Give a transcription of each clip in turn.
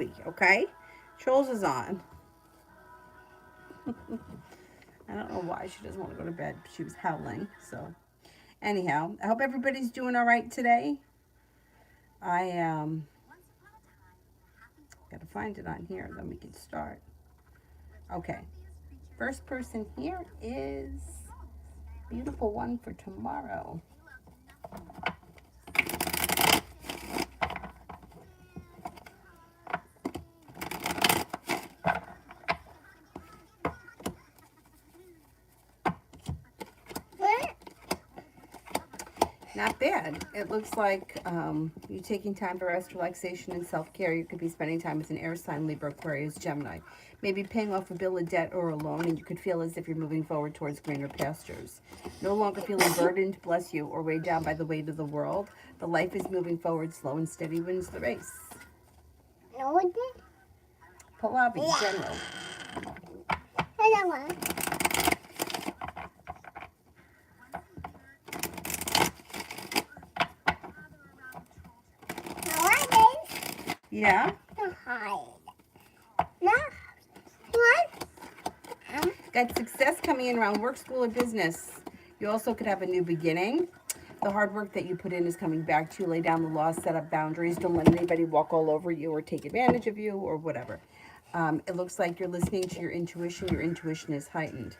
early, okay? Trolls is on. I don't know why she doesn't want to go to bed. She was howling. So, anyhow, I hope everybody's doing all right today. I gotta find it on here. Then we can start. Okay. First person here is beautiful one for tomorrow. Not bad. It looks like you taking time for rest, relaxation, and self-care. You could be spending time with an air sign, Libra, Aquarius, Gemini. Maybe paying off a bill of debt or a loan, and you could feel as if you're moving forward towards greener pastures. No longer feeling burdened, bless you, or weighed down by the weight of the world. The life is moving forward, slow and steady wins the race. Pallavi, general. Yeah? Got success coming in around work, school, or business. You also could have a new beginning. The hard work that you put in is coming back to you. Lay down the law, set up boundaries. Don't let anybody walk all over you or take advantage of you or whatever. It looks like you're listening to your intuition. Your intuition is heightened.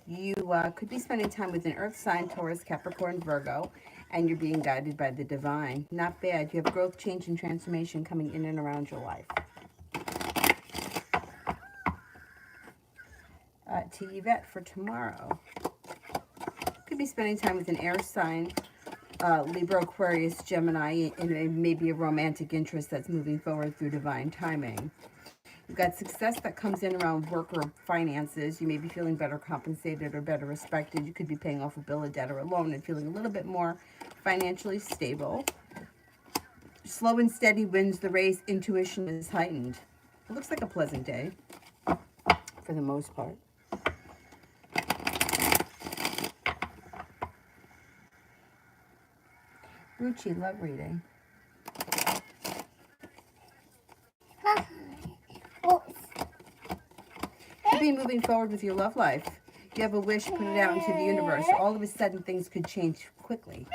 You could be spending time with an earth sign, Taurus, Capricorn, Virgo, and you're being guided by the divine. Not bad. You have growth, change, and transformation coming in and around your life. To Yvette for tomorrow. Could be spending time with an air sign, Libra, Aquarius, Gemini, and maybe a romantic interest that's moving forward through divine timing. You've got success that comes in around work or finances. You may be feeling better compensated or better respected. You could be paying off a bill of debt or a loan and feeling a little bit more financially stable. Slow and steady wins the race. Intuition is heightened. It looks like a pleasant day for the most part. Ruchi, love reading. You'll be moving forward with your love life. You have a wish, put it out into the universe. All of a sudden, things could change quickly.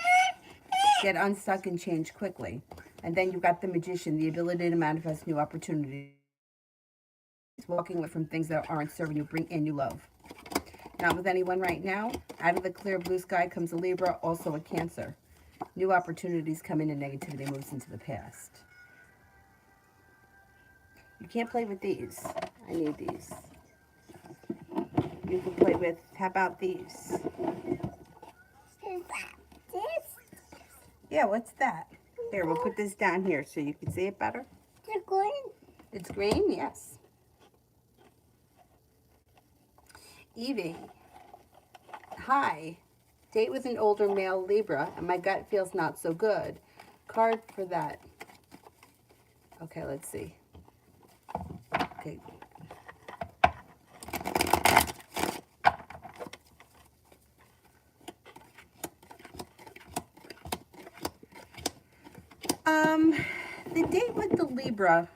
Get unstuck and change quickly. And then you've got the magician, the ability to manifest new opportunities. Walking away from things that aren't serving you, bring in new love. Not with anyone right now. Out of the clear blue sky comes a Libra, also a Cancer. New opportunities come in and negativity moves into the past. You can't play with these. I need these. You can play with, how about these? Yeah, what's that? Here, we'll put this down here so you can see it better. It's green. It's green, yes. Evie. Hi. Date with an older male Libra, and my gut feels not so good. Card for that. Okay, let's see. Okay. The date with the Libra,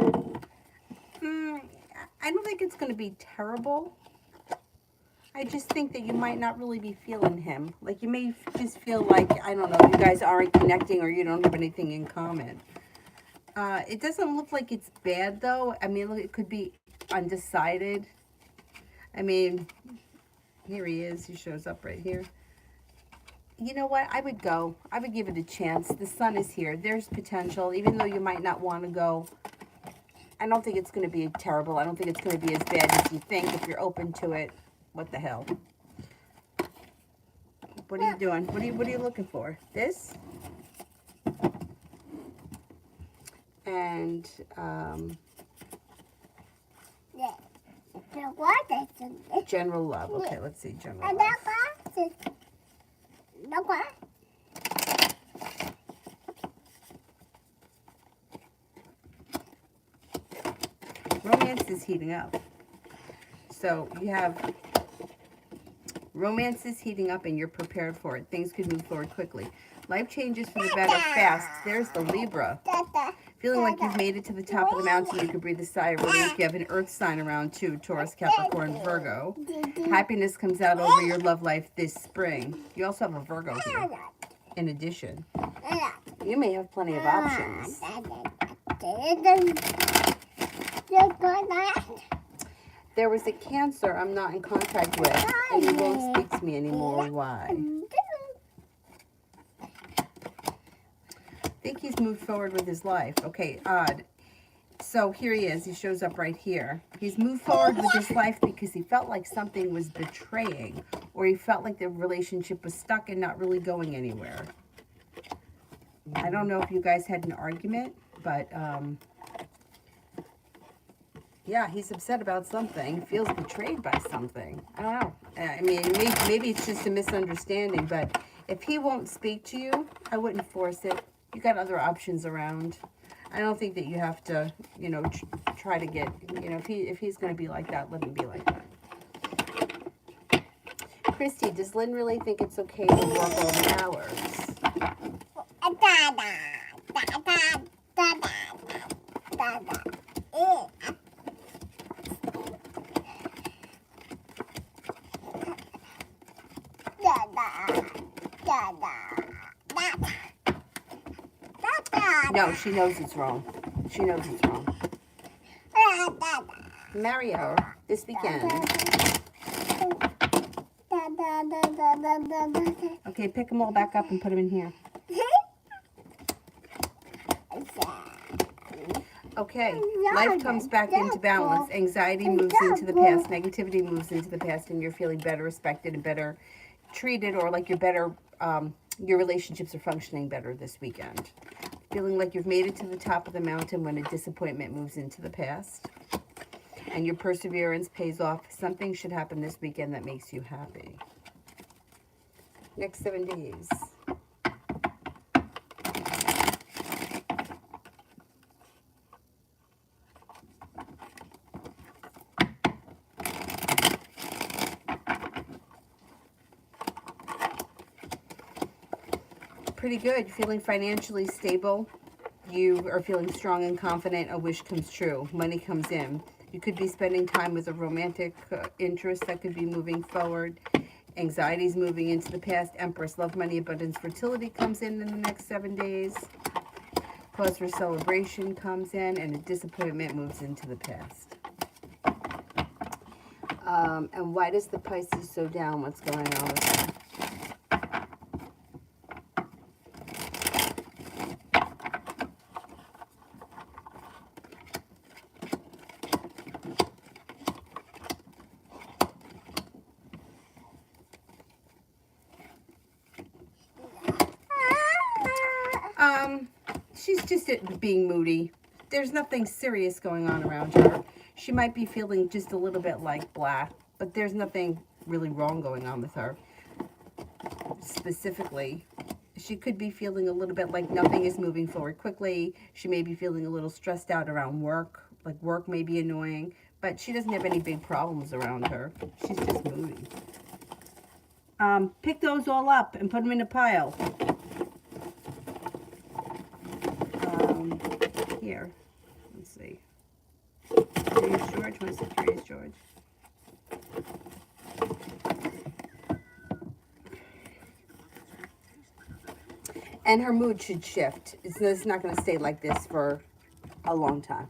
I don't think it's going to be terrible. I just think that you might not really be feeling him. Like, you may just feel like, I don't know, you guys aren't connecting or you don't have anything in common. It doesn't look like it's bad, though. I mean, it could be undecided. I mean, here he is. He shows up right here. You know what? I would go. I would give it a chance. The sun is here. There's potential. Even though you might not want to go, I don't think it's going to be terrible. I don't think it's going to be as bad as you think if you're open to it. What the hell? What are you doing? What are you looking for? This? And general love. Okay, let's see. General love. Romance is heating up. So you have Romance is heating up and you're prepared for it. Things could move forward quickly. Life changes for the better fast. There's the Libra. Feeling like you've made it to the top of the mountain, you can breathe a sigh of relief. You have an earth sign around too, Taurus, Capricorn, Virgo. Happiness comes out over your love life this spring. You also have a Virgo here, in addition. You may have plenty of options. There was a Cancer I'm not in contact with, and he won't speak to me anymore. Why? I think he's moved forward with his life. Okay, odd. So here he is. He shows up right here. He's moved forward with his life because he felt like something was betraying, or he felt like the relationship was stuck and not really going anywhere. I don't know if you guys had an argument, but yeah, he's upset about something. Feels betrayed by something. I don't know. I mean, maybe it's just a misunderstanding, but if he won't speak to you, I wouldn't force it. You got other options around. I don't think that you have to, you know, try to get, you know, if he's going to be like that, let him be like that. Christy, does Lynn really think it's okay to work all the hours? No, she knows it's wrong. She knows it's wrong. Marry her this weekend. Okay, pick them all back up and put them in here. Okay, life comes back into balance. Anxiety moves into the past. Negativity moves into the past, and you're feeling better respected and better treated, or like you're better, your relationships are functioning better this weekend. Feeling like you've made it to the top of the mountain when a disappointment moves into the past. And your perseverance pays off. Something should happen this weekend that makes you happy. Next 7 days. Pretty good. Feeling financially stable. You are feeling strong and confident. A wish comes true. Money comes in. You could be spending time with a romantic interest that could be moving forward. Anxiety is moving into the past. Empress, love, money, abundance, fertility comes in the next 7 days. Cause for celebration comes in, and a disappointment moves into the past. And why does the Pisces so down? What's going on with that? She's just being moody. There's nothing serious going on around her. She might be feeling just a little bit like blah, but there's nothing really wrong going on with her. Specifically, she could be feeling a little bit like nothing is moving forward quickly. She may be feeling a little stressed out around work. Like work may be annoying, but she doesn't have any big problems around her. She's just moody. Pick those all up and put them in a pile. Here, let's see. Curious George, want to say Curious George? And her mood should shift. It's not going to stay like this for a long time.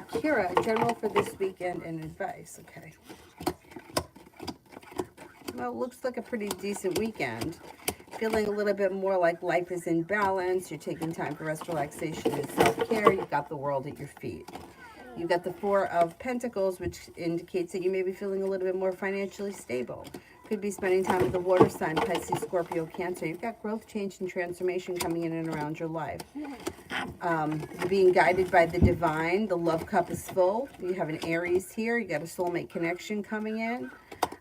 Kira, general for this weekend and advice. Okay. Well, it looks like a pretty decent weekend. Feeling a little bit more like life is in balance. You're taking time for rest, relaxation, and self-care. You've got the world at your feet. You've got the Four of Pentacles, which indicates that you may be feeling a little bit more financially stable. Could be spending time with the water sign, Pisces, Scorpio, Cancer. You've got growth, change, and transformation coming in and around your life. You're being guided by the divine. The love cup is full. You have an Aries here. You got a soulmate connection coming in.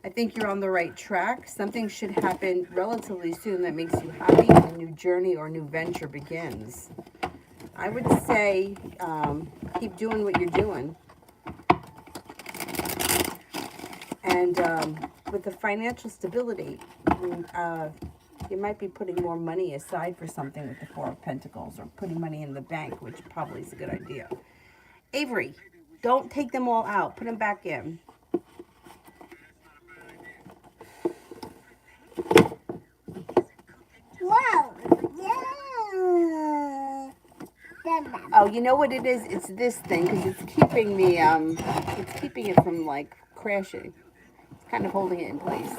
I think you're on the right track. Something should happen relatively soon that makes you happy. A new journey or new venture begins. I would say keep doing what you're doing. And with the financial stability, you might be putting more money aside for something with the Four of Pentacles, or putting money in the bank, which probably is a good idea. Avery, don't take them all out. Put them back in. Wow. Yeah. Oh, you know what it is? It's this thing, because it's keeping the it's keeping it from like crashing. It's kind of holding it in place.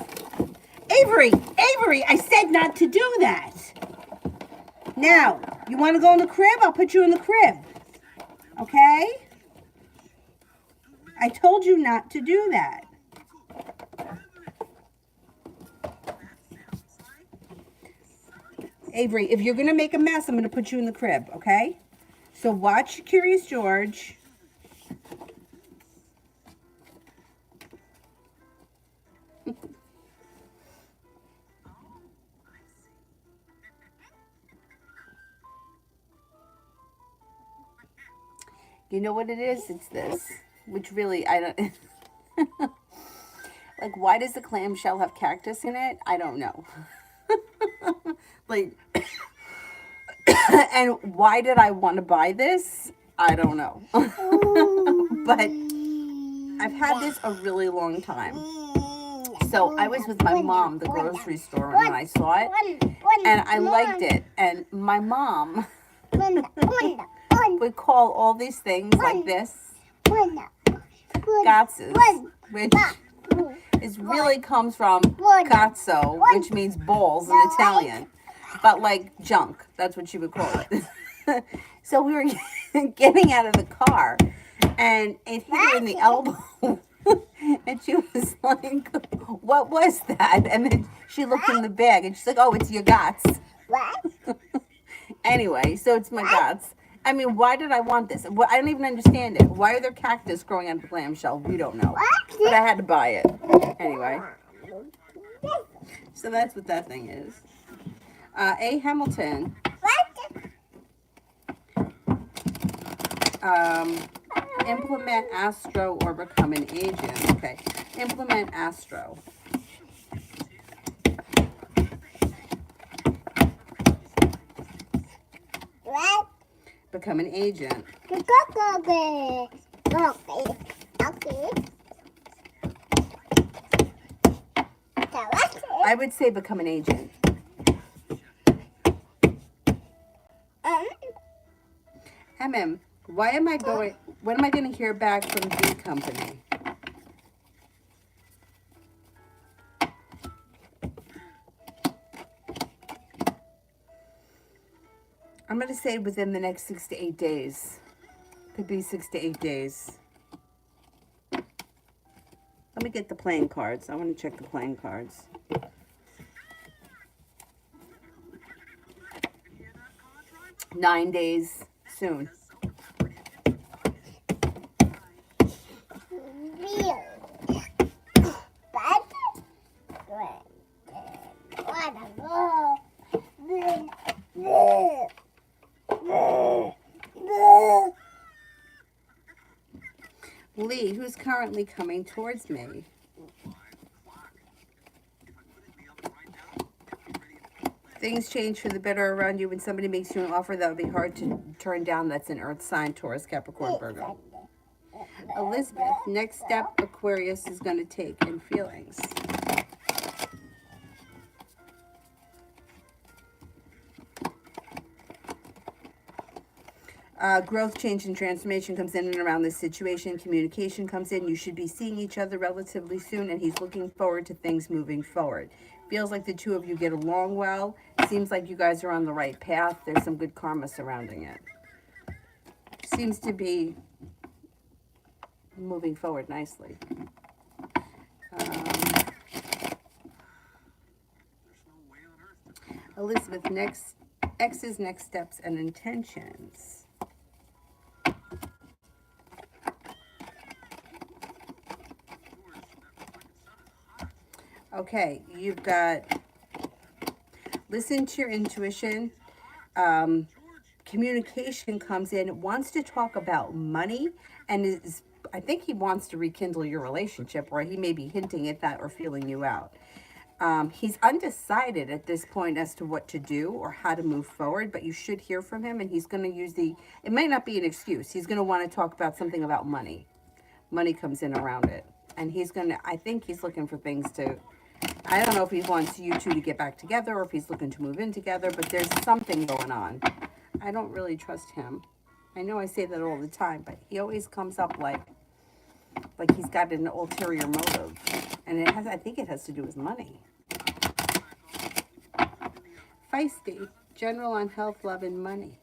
Avery, Avery, I said not to do that. Now, you want to go in the crib? I'll put you in the crib. Okay? I told you not to do that. Avery, if you're going to make a mess, I'm going to put you in the crib, okay? So watch Curious George. You know what it is? It's this, which really, I don't... Like, why does the clamshell have cactus in it? I don't know. Like, and why did I want to buy this? I don't know. But I've had this a really long time. So I was with my mom at the grocery store when I saw it, and I liked it. And my mom would call all these things like this gazzes, which is really comes from cazzo, which means balls in Italian, but like junk. That's what she would call it. So we were getting out of the car, and it hit her in the elbow. And she was like, what was that? And then she looked in the bag, and she's like, oh, it's your guts. Anyway, so it's my guts. I mean, why did I want this? I don't even understand it. Why are there cactus growing out of the clamshell? We don't know. But I had to buy it. Anyway. So that's what that thing is. A. Hamilton. Implement Astro or become an agent. Okay. Implement Astro. What? Become an agent. Okay. I would say become an agent. Why am I going? When am I going to hear back from B Company? I'm going to say within the next 6 to 8 days. Could be 6 to 8 days. Let me get the playing cards. I want to check the playing cards. Nine days soon. Lee, who's currently coming towards me? Things change for the better around you when somebody makes you an offer that would be hard to turn down. That's an Earth sign, Taurus, Capricorn, Virgo. Elizabeth, next step Aquarius is going to take in feelings. Growth, change, and transformation comes in and around this situation. Communication comes in. You should be seeing each other relatively soon, and he's looking forward to things moving forward. Feels like the two of you get along well. Seems like you guys are on the right path. There's some good karma surrounding it. Seems to be moving forward nicely. Elizabeth, X's next steps and intentions. Okay, you've got listen to your intuition. communication comes in, wants to talk about money, and is, I think he wants to rekindle your relationship, or he may be hinting at that or feeling you out. He's undecided at this point as to what to do or how to move forward, but you should hear from him, and he's going to use it might not be an excuse. He's going to want to talk about something about money. Money comes in around it. And I think he's looking for things to, I don't know if he wants you two to get back together or if he's looking to move in together, but there's something going on. I don't really trust him. I know I say that all the time, but he always comes up like he's got an ulterior motive. And I think it has to do with money. Feisty, general on health, love, and money.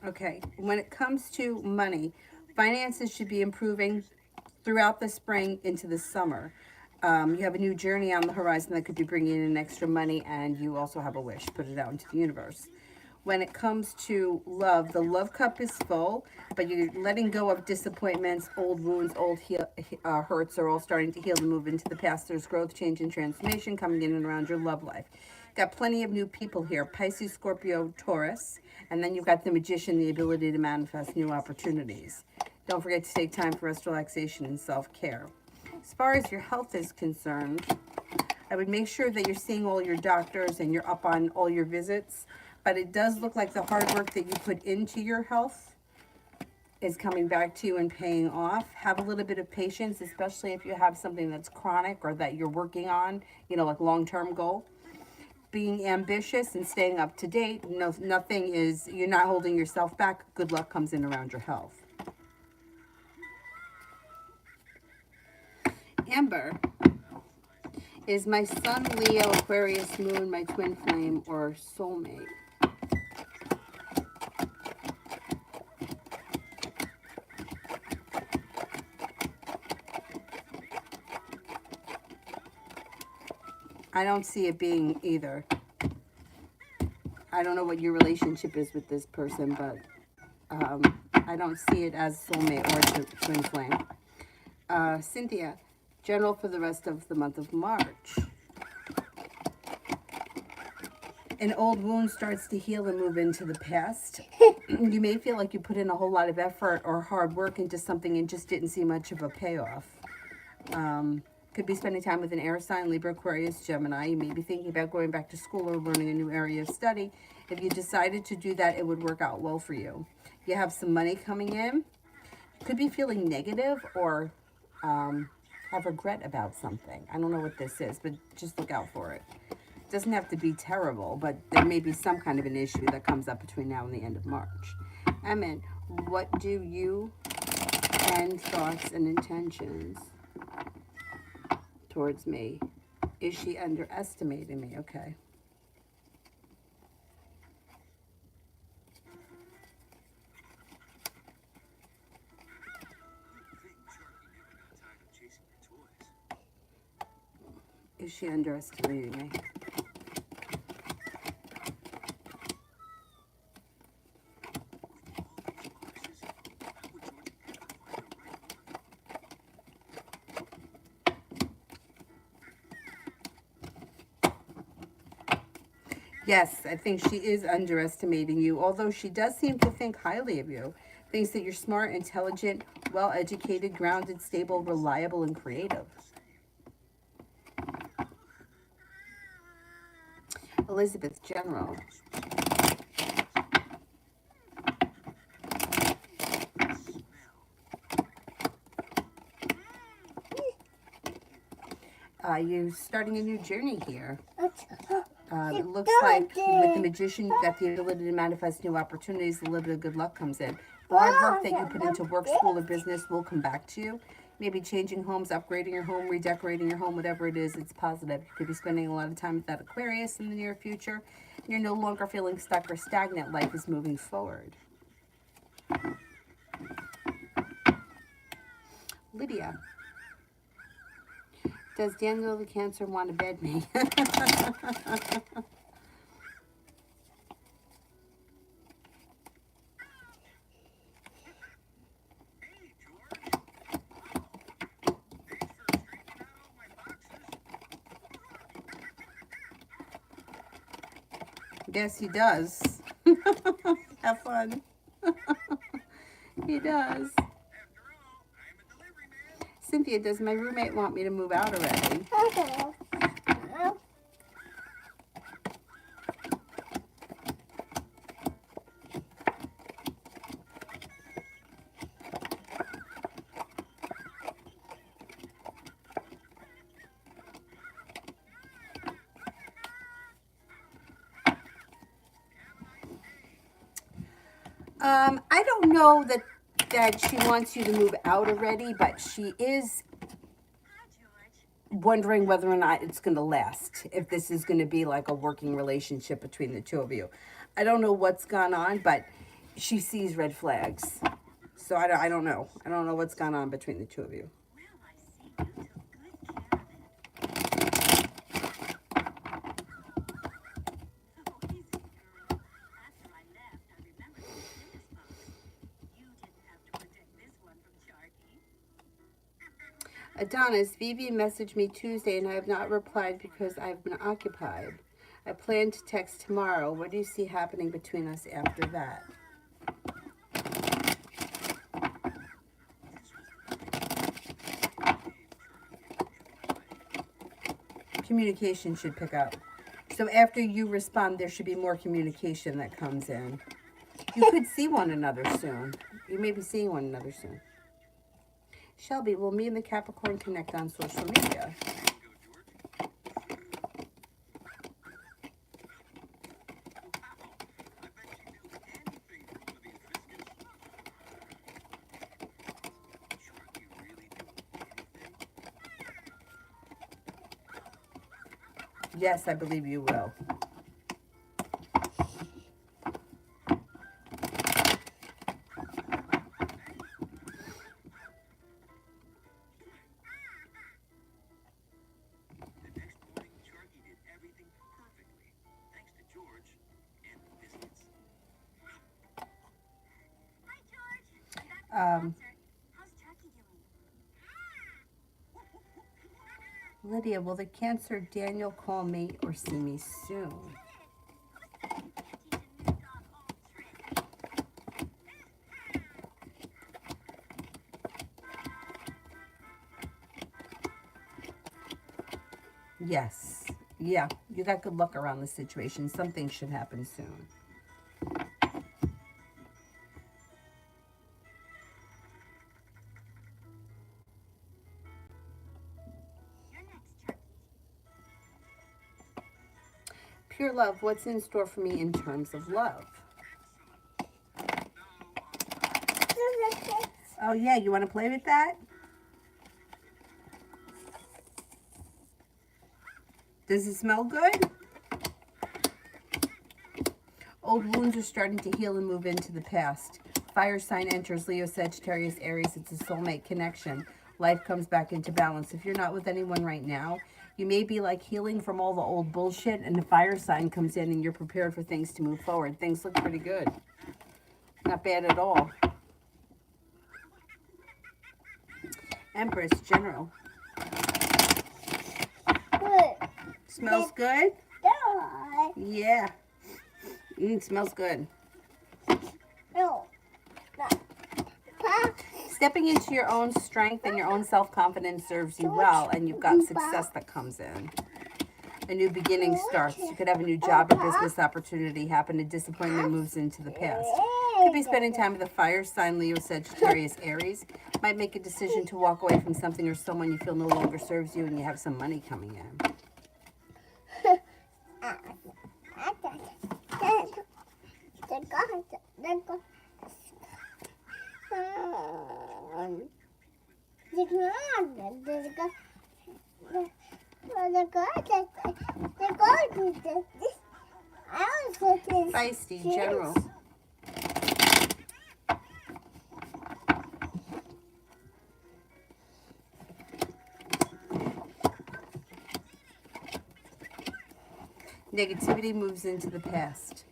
Okay, when it comes to money, finances should be improving throughout the spring into the summer. You have a new journey on the horizon that could be bringing in extra money, and you also have a wish. Put it out into the universe. When it comes to love, the love cup is full, but you're letting go of disappointments, old wounds, old hurts are all starting to heal and move into the past. There's growth, change, and transformation coming in and around your love life. Got plenty of new people here, Pisces, Scorpio, Taurus, and then you've got the Magician, the ability to manifest new opportunities. Don't forget to take time for rest, relaxation, and self-care. As far as your health is concerned, I would make sure that you're seeing all your doctors and you're up on all your visits. But it does look like the hard work that you put into your health is coming back to you and paying off. Have a little bit of patience, especially if you have something that's chronic or that you're working on, like long-term goal. Being ambitious and staying up to date. You're not holding yourself back. Good luck comes in around your health. Amber, is my sun, Leo, Aquarius, Moon, my twin flame, or soulmate? I don't see it being either. I don't know what your relationship is with this person, but I don't see it as soulmate or twin flame. Cynthia, general for the rest of the month of March. An old wound starts to heal and move into the past. You may feel like you put in a whole lot of effort or hard work into something and just didn't see much of a payoff. Could be spending time with an air sign, Libra, Aquarius, Gemini. You may be thinking about going back to school or learning a new area of study. If you decided to do that, it would work out well for you. You have some money coming in. Could be feeling negative or have regret about something. I don't know what this is, but just look out for it. It doesn't have to be terrible, but there may be some kind of an issue that comes up between now and the end of March. Amen. What do you and thoughts and intentions towards me? Is she underestimating me? Okay. Is she underestimating me? Yes, I think she is underestimating you, although she does seem to think highly of you. Thinks that you're smart, intelligent, well-educated, grounded, stable, reliable, and creative. Elizabeth, general. You're starting a new journey here. It looks like with the Magician, you've got the ability to manifest new opportunities. A little bit of good luck comes in. The hard work that you put into work, school, or business will come back to you. Maybe changing homes, upgrading your home, redecorating your home, whatever it is, it's positive. You could be spending a lot of time with that Aquarius in the near future. You're no longer feeling stuck or stagnant. Life is moving forward. Lydia. Does Daniel the Cancer want to bed me? guess he does. Have fun. He does. Cynthia, does my roommate want me to move out already? I don't know that she wants you to move out already, but she is wondering whether or not it's going to last, if this is going to be like a working relationship between the two of you. I don't know what's gone on, but she sees red flags. So I don't know. I don't know what's gone on between the two of you. Adonis, Vivi messaged me Tuesday and I have not replied because I've been occupied. I plan to text tomorrow. What do you see happening between us after that? Communication should pick up. So after you respond, there should be more communication that comes in. You could see one another soon. You may be seeing one another soon. Shelby, will me and the Capricorn connect on social media? Yes, I believe you will. Lydia, will the Cancer Daniel call me or see me soon? Yes. Yeah, you got good luck around the situation. Something should happen soon. Pure love, what's in store for me in terms of love? Oh yeah, you want to play with that? Does it smell good? Old wounds are starting to heal and move into the past. Fire sign enters Leo, Sagittarius, Aries. It's a soulmate connection. Life comes back into balance. If you're not with anyone right now, you may be like healing from all the old bullshit, and the fire sign comes in and you're prepared for things to move forward. Things look pretty good. Not bad at all. Empress, General. Smells good? Yeah. Smells good. Stepping into your own strength and your own self-confidence serves you well, and you've got success that comes in. A new beginning starts. You could have a new job or business opportunity happen. A disappointment moves into the past. You could be spending time with a fire sign, Leo, Sagittarius, Aries. Might make a decision to walk away from something or someone you feel no longer serves you, and you have some money coming in. Feisty, General. Negativity moves into the past.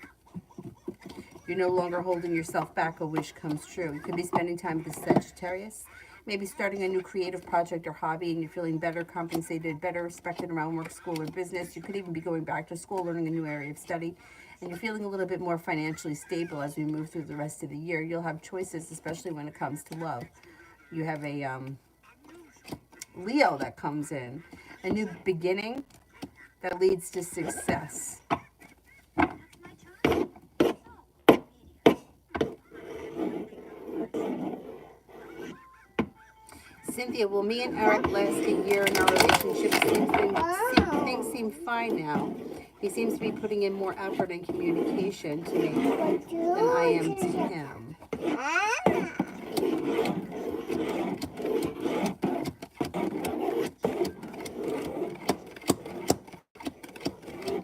You're no longer holding yourself back. A wish comes true. You could be spending time with the Sagittarius, maybe starting a new creative project or hobby, and you're feeling better compensated, better respected around work, school, or business. You could even be going back to school, learning a new area of study. and you're feeling a little bit more financially stable as we move through the rest of the year. You'll have choices, especially when it comes to love. You have a Leo that comes in, a new beginning that leads to success. Cynthia, will me and Eric last a year in our relationship? Things seem fine now. He seems to be putting in more effort and communication to me than I am to him.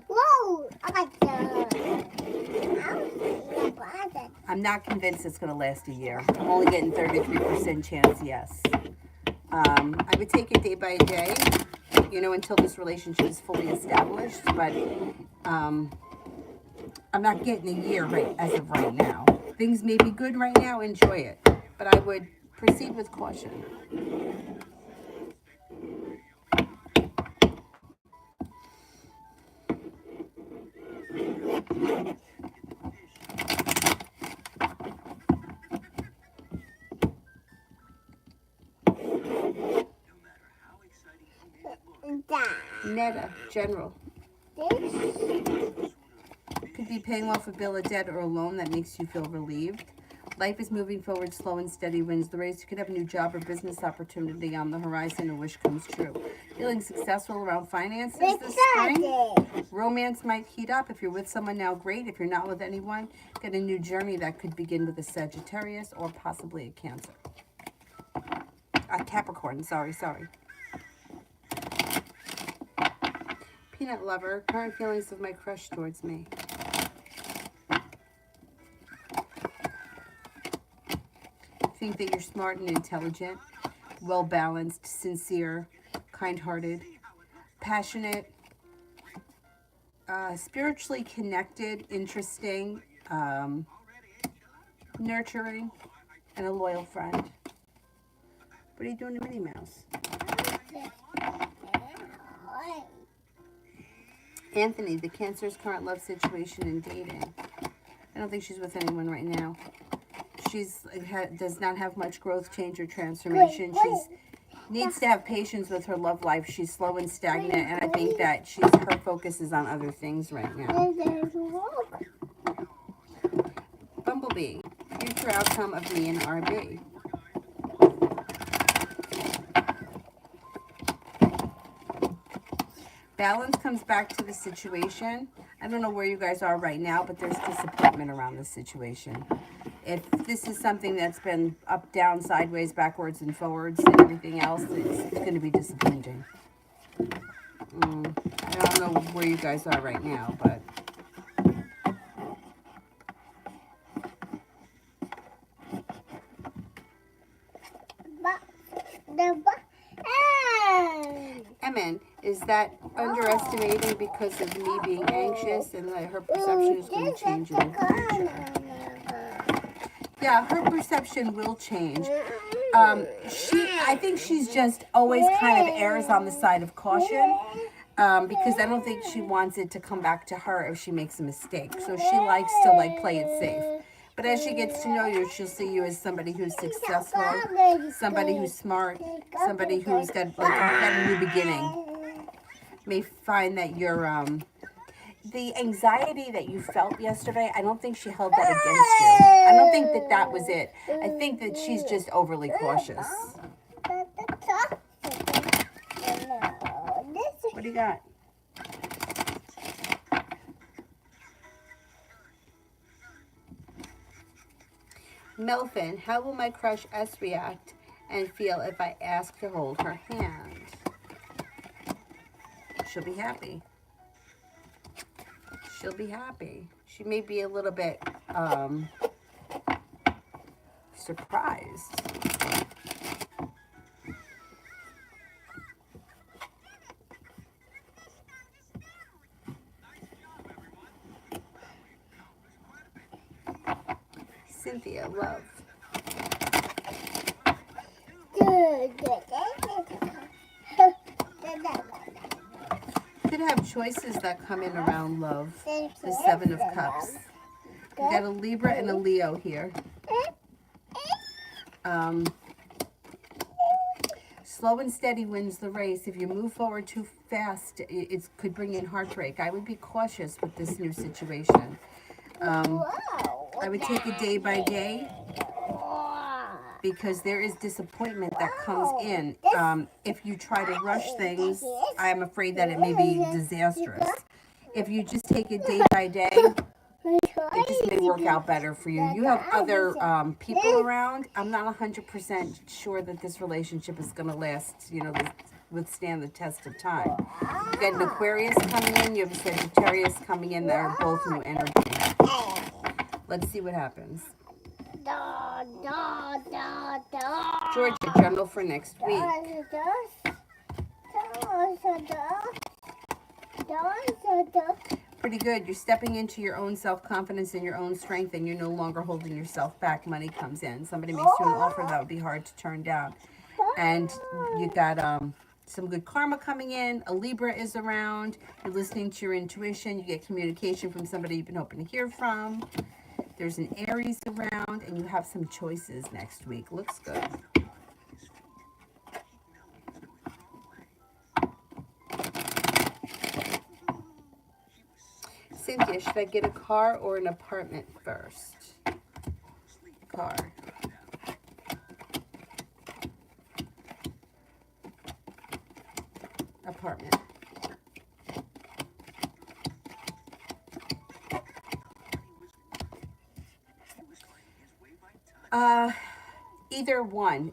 Whoa! I'm not convinced it's going to last a year. I'm only getting 33% chance, yes. I would take it day by day, until this relationship is fully established. But I'm not getting a year as of right now. Things may be good right now, enjoy it. But I would proceed with caution. Netta, general. Could be paying off a bill of debt or a loan that makes you feel relieved. Life is moving forward, slow and steady wins the race. You could have a new job or business opportunity on the horizon. A wish comes true. Feeling successful around finances this spring. Romance might heat up. If you're with someone now, great. If you're not with anyone, get a new journey that could begin with a Sagittarius or possibly a Cancer. A Capricorn, sorry. Peanut lover, current feelings of my crush towards me. Think that you're smart and intelligent, well-balanced, sincere, kind-hearted, passionate, spiritually connected, interesting, nurturing, and a loyal friend. What are you doing to Minnie Mouse? Anthony, the Cancer's current love situation and dating. I don't think she's with anyone right now. She's does not have much growth, change, or transformation. She needs to have patience with her love life. She's slow and stagnant, and I think that her focus is on other things right now. Bumblebee, future outcome of me and RB. Balance comes back to the situation. I don't know where you guys are right now, but there's disappointment around this situation. If this is something that's been up, down, sideways, backwards, and forwards, and everything else, it's going to be disappointing. I don't know where you guys are right now, but... Emin, is that underestimating because of me being anxious and that her perception is going to change in the future? Yeah, her perception will change. I think she's just always kind of errs on the side of caution because I don't think she wants it to come back to her if she makes a mistake. So she likes to play it safe. But as she gets to know you, she'll see you as somebody who's successful, somebody who's smart, somebody who's got a new beginning. May find that you're the anxiety that you felt yesterday, I don't think she held that against you. I don't think that was it. I think that she's just overly cautious. What do you got? Melvin, how will my crush S react and feel if I ask to hold her hand? She'll be happy. She'll be happy. She may be a little bit surprised. Cynthia, love. Could have choices that come in around love. The Seven of Cups. You got a Libra and a Leo here. Slow and steady wins the race. If you move forward too fast, it could bring in heartbreak. I would be cautious with this new situation. I would take it day by day because there is disappointment that comes in. If you try to rush things, I'm afraid that it may be disastrous. If you just take it day by day, it just may work out better for you. You have other people around. I'm not 100% sure that this relationship is going to last, withstand the test of time. You got an Aquarius coming in. You have a Sagittarius coming in that are both new energy. Let's see what happens. Georgia, general for next week. Pretty good. You're stepping into your own self-confidence and your own strength, and you're no longer holding yourself back. Money comes in. Somebody makes you an offer that would be hard to turn down. And you got some good karma coming in. A Libra is around. You're listening to your intuition. You get communication from somebody you've been hoping to hear from. There's an Aries around, and you have some choices next week. Looks good. Cynthia, should I get a car or an apartment first? Car. Apartment. Either one.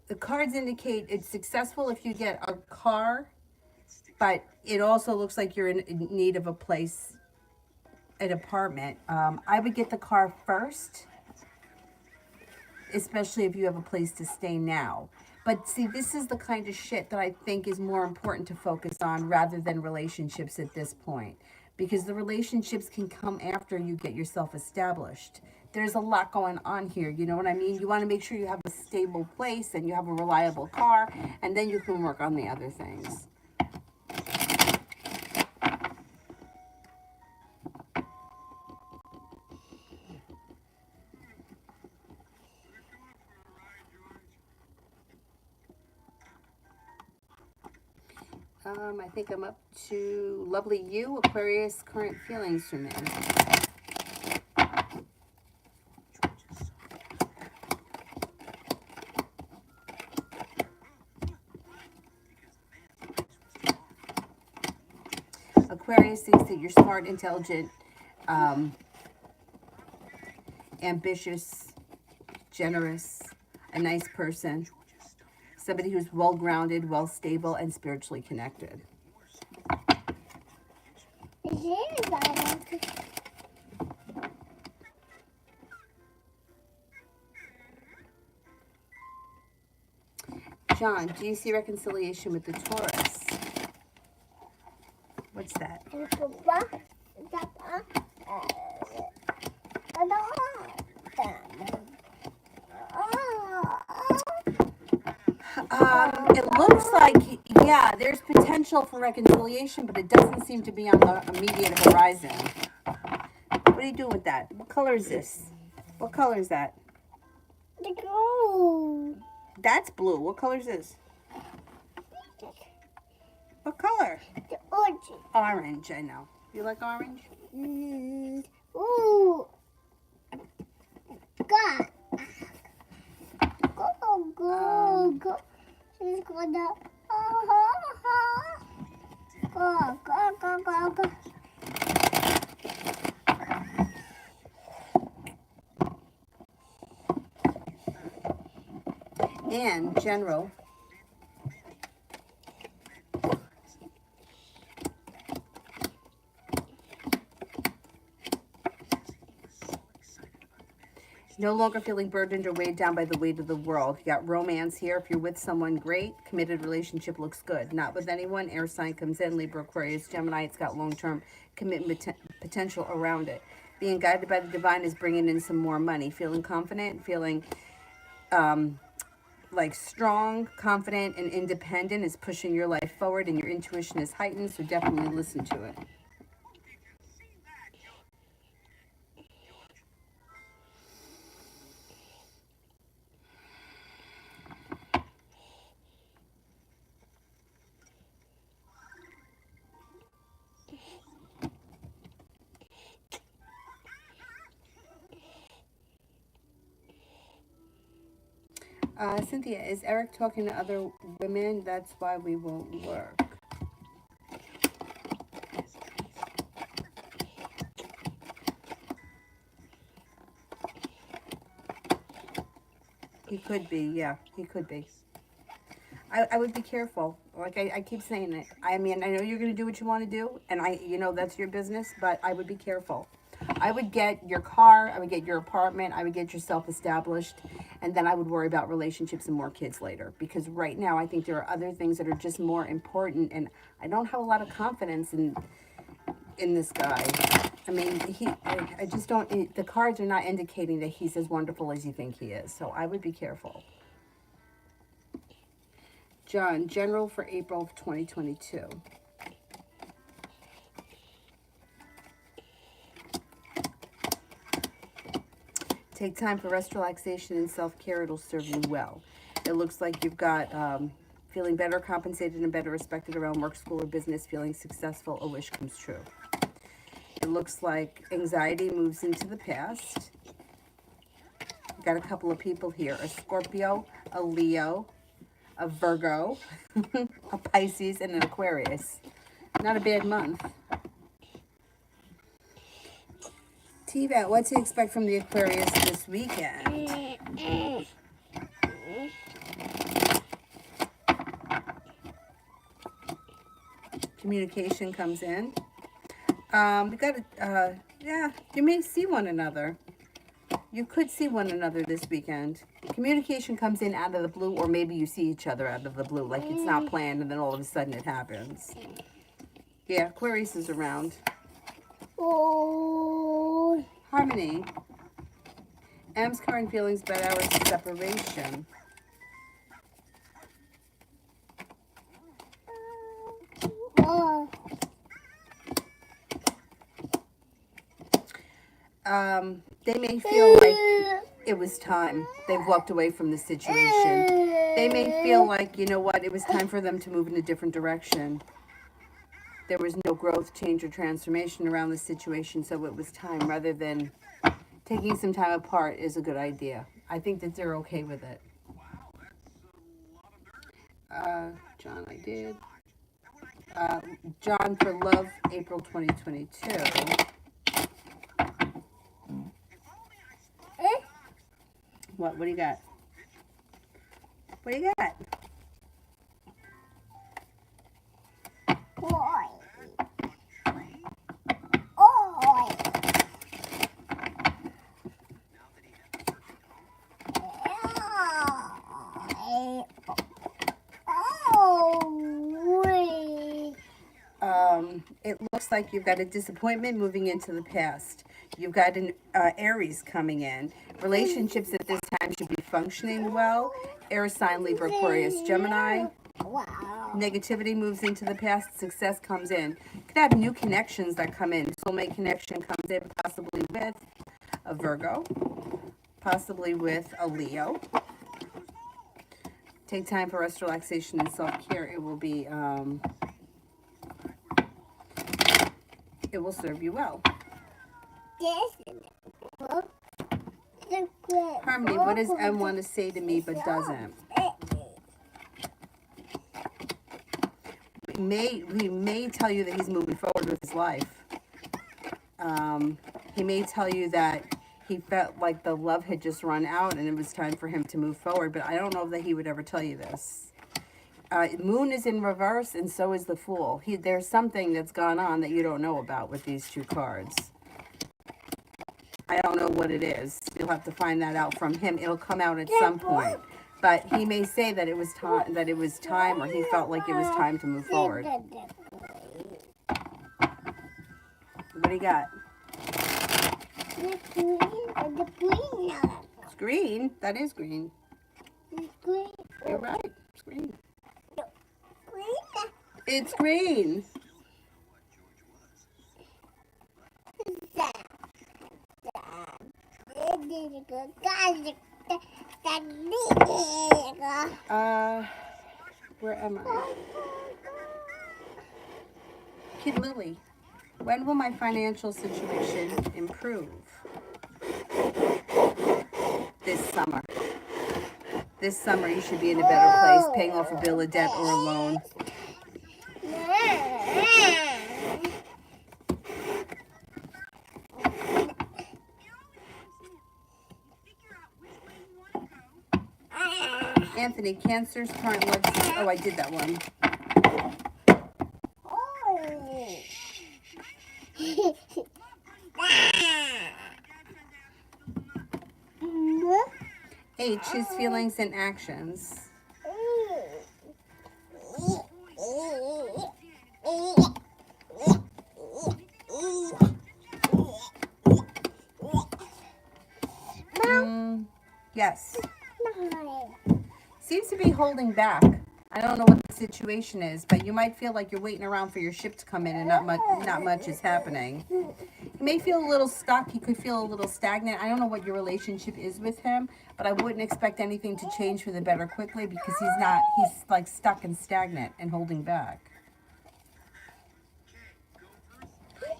The cards indicate it's successful if you get a car, but it also looks like you're in need of a place, an apartment. I would get the car first, especially if you have a place to stay now. But see, this is the kind of shit that I think is more important to focus on rather than relationships at this point. Because the relationships can come after you get yourself established. There's a lot going on here, you know what I mean? You want to make sure you have a stable place and you have a reliable car, and then you can work on the other things. I think I'm up to Lovely You, Aquarius, current feelings for men. Aquarius thinks that you're smart, intelligent, ambitious, generous, a nice person. Somebody who's well-grounded, well-stable, and spiritually connected. John, do you see reconciliation with the Taurus? What's that? It looks like, yeah, there's potential for reconciliation, but it doesn't seem to be on the immediate horizon. What are you doing with that? What color is this? What color is that? The gold. That's blue. What color is this? What color? The orange. Orange, I know. You like orange? Ooh. God. Go. She's gonna. Go. And general. No longer feeling burdened or weighed down by the weight of the world. You got romance here. If you're with someone, great. Committed relationship looks good. Not with anyone. Air sign comes in. Libra, Aquarius, Gemini. It's got long-term commitment potential around it. Being guided by the divine is bringing in some more money. Feeling confident. Feeling like strong, confident, and independent, is pushing your life forward, and your intuition is heightened, so definitely listen to it. Cynthia, is Eric talking to other women? That's why we won't work. He could be, yeah, he could be. I would be careful. Like I keep saying it. I mean, I know you're going to do what you want to do, and that's your business, but I would be careful. I would get your car, I would get your apartment, I would get yourself established, and then I would worry about relationships and more kids later. Because right now, I think there are other things that are just more important, and I don't have a lot of confidence in this guy. I mean, I just don't. The cards are not indicating that he's as wonderful as you think he is. So I would be careful. John, general for April of 2022. Take time for rest, relaxation, and self-care. It'll serve you well. It looks like you've got feeling better compensated and better respected around work, school, or business, feeling successful, a wish comes true. It looks like anxiety moves into the past. You've got a couple of people here, a Scorpio, a Leo, a Virgo, a Pisces, and an Aquarius. Not a bad month. T-Vat, what to expect from the Aquarius this weekend? Communication comes in. We got yeah, you may see one another. You could see one another this weekend. Communication comes in out of the blue, or maybe you see each other out of the blue, like it's not planned, and then all of a sudden it happens. Yeah, Aquarius is around. Oh. Harmony. M's current feelings about our separation. They may feel like it was time. They've walked away from the situation. They may feel like, you know what, it was time for them to move in a different direction. There was no growth, change, or transformation around the situation, so it was time. Rather than taking some time apart is a good idea. I think that they're okay with it. John, I did. John for love, April 2022. What do you got? What do you got? It looks like you've got a disappointment moving into the past. You've got an Aries coming in. Relationships at this time should be functioning well. Air sign, Libra, Aquarius, Gemini. Wow. Negativity moves into the past. Success comes in. You could have new connections that come in. Soulmate connection comes in, possibly with a Virgo, possibly with a Leo. Take time for rest, relaxation, and self-care. It will be, it will serve you well. Harmony, what does M want to say to me but doesn't? He may tell you that he's moving forward with his life. He may tell you that he felt like the love had just run out and it was time for him to move forward, but I don't know that he would ever tell you this. Moon is in reverse, and so is the Fool. There's something that's gone on that you don't know about with these two cards. I don't know what it is. You'll have to find that out from him. It'll come out at some point. But he may say that it was time, or he felt like it was time to move forward. What do you got? The green. It's green. That is green. It's green. You're right. It's green. Green. It's green. Where am I? Kid Lily, when will my financial situation improve? This summer. This summer you should be in a better place, paying off a bill of debt or a loan. Anthony, Cancer's current life. Oh, I did that one. H, his feelings and actions. Yes. Seems to be holding back. I don't know what the situation is, but you might feel like you're waiting around for your ship to come in and not much is happening. You may feel a little stuck. You could feel a little stagnant. I don't know what your relationship is with him, but I wouldn't expect anything to change for the better quickly because he's like stuck and stagnant and holding back.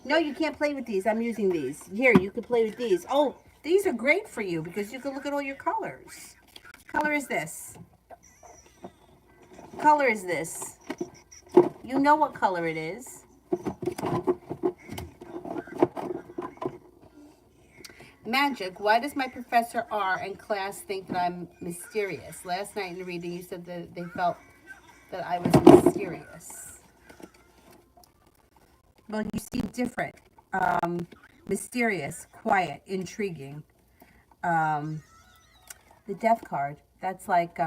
No, you can't play with these. I'm using these. Here, you can play with these. Oh, these are great for you because you can look at all your colors. What color is this? What color is this? You know what color it is. Magic, why does my Professor R and class think that I'm mysterious? Last night in the reading you said that they felt that I was mysterious. Well, you seem different. Mysterious, quiet, intriguing. The death card, that's like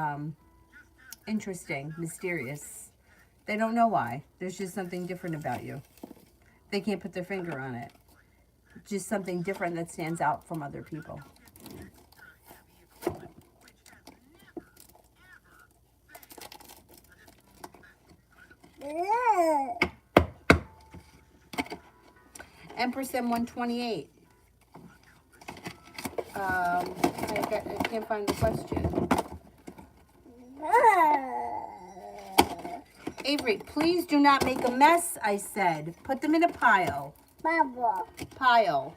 interesting, mysterious. They don't know why. There's just something different about you. They can't put their finger on it. Just something different that stands out from other people. Empress M128. I can't find the question. Avery, please do not make a mess, I said. Put them in a pile. Pile.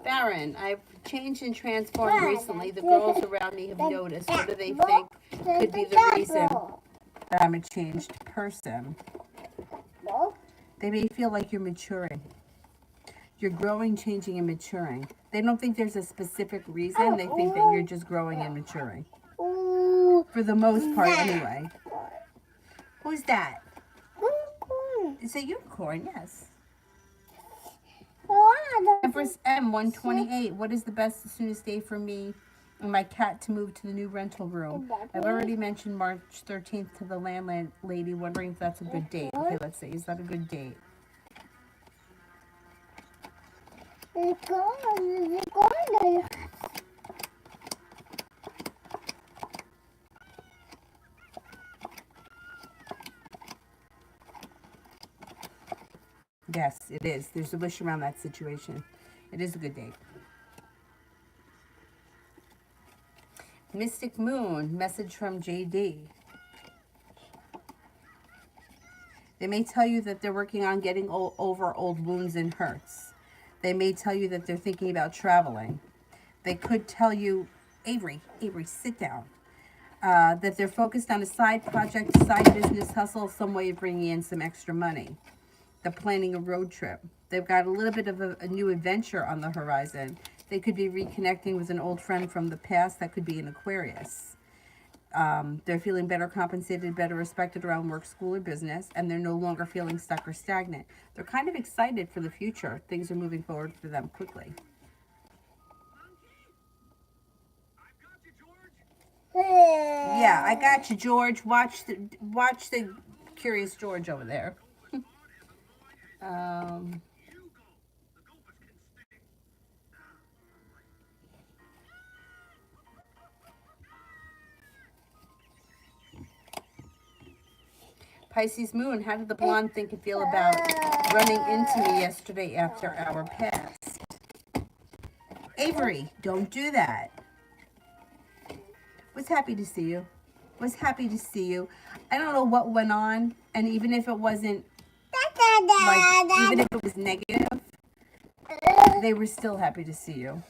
Baron, I've changed and transformed recently. The girls around me have noticed. What do they think could be the reason that I'm a changed person? They may feel like you're maturing. You're growing, changing, and maturing. They don't think there's a specific reason. They think that you're just growing and maturing. For the most part, anyway. Who's that? It's a unicorn, yes. Empress M128. What is the best as soonest day for me and my cat to move to the new rental room? I've already mentioned March 13th to the landlady, wondering if that's a good date. Okay, let's see. Is that a good date? Yes, it is. There's a wish around that situation. It is a good date. Mystic Moon, message from JD. They may tell you that they're working on getting over old wounds and hurts. They may tell you that they're thinking about traveling. They could tell you, Avery, sit down. That they're focused on a side project, side business hustle, some way of bringing in some extra money. They're planning a road trip. They've got a little bit of a new adventure on the horizon. They could be reconnecting with an old friend from the past. That could be an Aquarius. They're feeling better compensated, better respected around work, school, or business, and they're no longer feeling stuck or stagnant. They're kind of excited for the future. Things are moving forward for them quickly. Yeah, I got you, George. Watch the Curious George over there. Pisces moon, how did the blonde think and feel about running into me yesterday after our pass? Avery, don't do that. Was happy to see you. Was happy to see you. I don't know what went on, and even if it wasn't, like, even if it was negative, they were still happy to see you.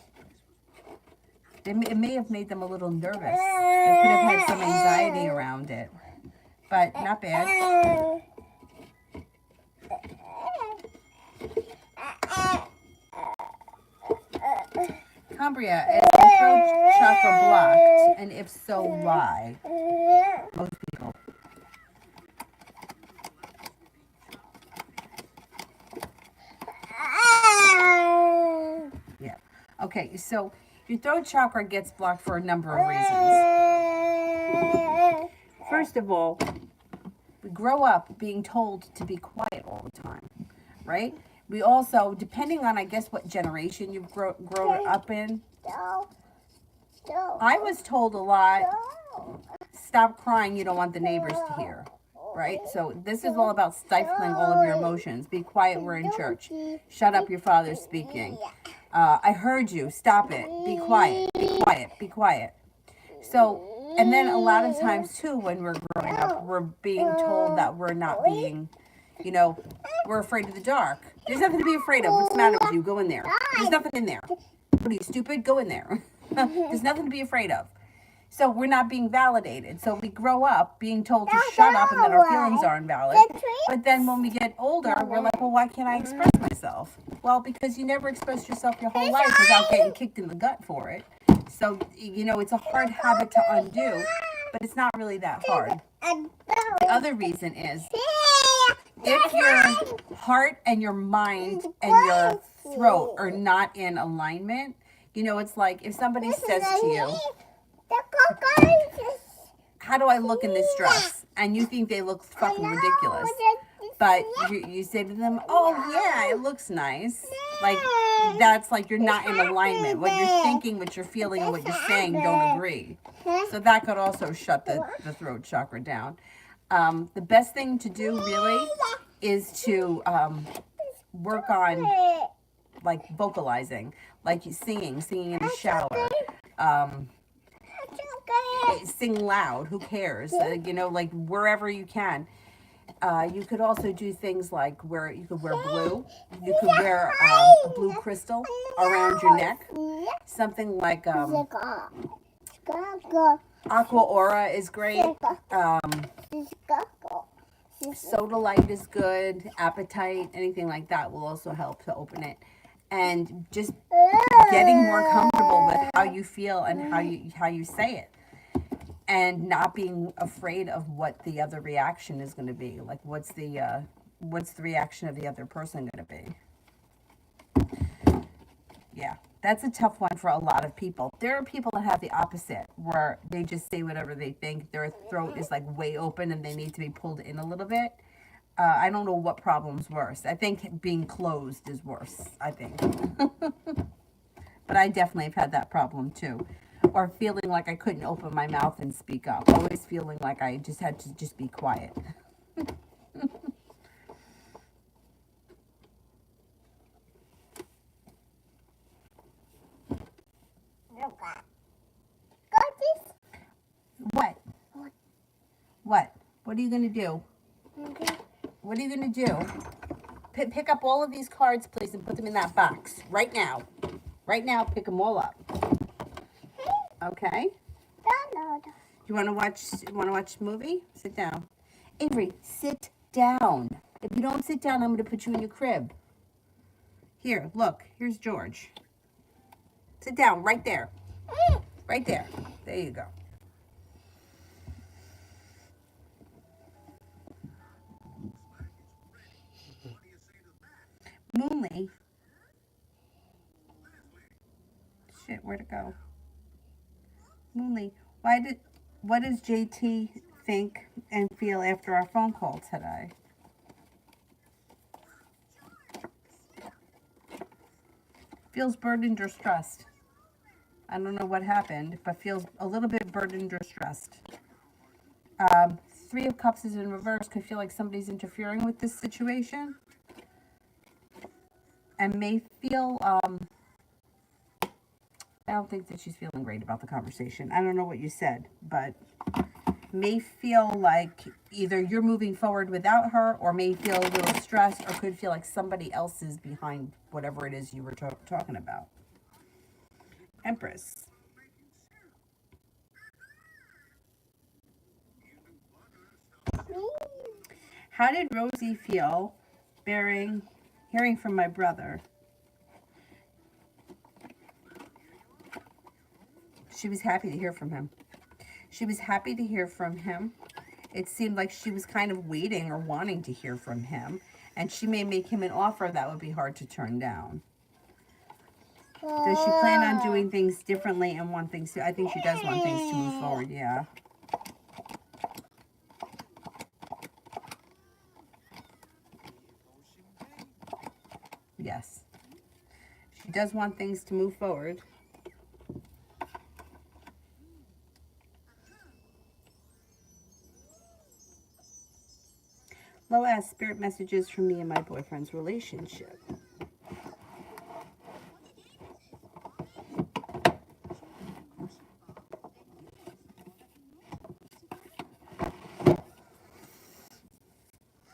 It may have made them a little nervous. They could have had some anxiety around it, but not bad. Cambria, is the throat chakra blocked? And if so, why? Most people. Yeah. Okay, so your throat chakra gets blocked for a number of reasons. First of all, we grow up being told to be quiet all the time, right? We also, depending on, I guess, what generation you've grown up in, I was told a lot, stop crying, you don't want the neighbors to hear, right? So this is all about stifling all of your emotions. Be quiet, we're in church. Shut up, your father's speaking. I heard you, stop it. Be quiet, be quiet, be quiet. So, and then a lot of times too, when we're growing up, we're being told that we're not being, you know, we're afraid of the dark. There's nothing to be afraid of. What's the matter with you? Go in there. There's nothing in there. What are you, stupid? Go in there. There's nothing to be afraid of. So we're not being validated. So we grow up being told to shut up and that our feelings are invalid. But then when we get older, we're like, well, why can't I express myself? Well, because you never expressed yourself your whole life without getting kicked in the gut for it. So, you know, it's a hard habit to undo, but it's not really that hard. The other reason is if your heart and your mind and your throat are not in alignment, you know, it's like if somebody says to you, how do I look in this dress? And you think they look fucking ridiculous. But you say to them, oh yeah, it looks nice. Like, that's like you're not in alignment. What you're thinking, what you're feeling, and what you're saying don't agree. So that could also shut the throat chakra down. The best thing to do really is to work on like vocalizing, like singing in the shower. Sing loud, who cares? You know, like wherever you can. You could also do things like you could wear blue. You could wear a blue crystal around your neck. Something like Aqua Aura is great. Soda Light is good. Appetite, anything like that will also help to open it. And just getting more comfortable with how you feel and how you say it. And not being afraid of what the other reaction is going to be. Like, what's the reaction of the other person going to be? Yeah, that's a tough one for a lot of people. There are people that have the opposite, where they just say whatever they think. Their throat is like way open and they need to be pulled in a little bit. I don't know what problem's worse. I think being closed is worse, I think. But I definitely have had that problem too. Or feeling like I couldn't open my mouth and speak up. Always feeling like I just had to just be quiet. What? What? What are you going to do? What are you going to do? Pick up all of these cards, please, and put them in that box. Right now. Right now, pick them all up. Okay. You want to watch a movie? Sit down. Avery, sit down. If you don't sit down, I'm going to put you in your crib. Here, look. Here's George. Sit down right there. Right there. There you go. Moonly. Shit, where'd it go? Moonly, what does JT think and feel after our phone call today? Feels burdened or stressed. I don't know what happened, but feels a little bit burdened or stressed. Three of Cups is in reverse. Could feel like somebody's interfering with this situation. And may feel, I don't think that she's feeling great about the conversation. I don't know what you said, but may feel like either you're moving forward without her, or may feel a little stressed, or could feel like somebody else is behind whatever it is you were talking about. Empress. How did Rosie feel hearing from my brother? She was happy to hear from him. She was happy to hear from him. It seemed like she was kind of waiting or wanting to hear from him. And she may make him an offer that would be hard to turn down. Does she plan on doing things differently and want things to... I think she does want things to move forward, yeah. Yes. She does want things to move forward. Low ask spirit messages from me and my boyfriend's relationship.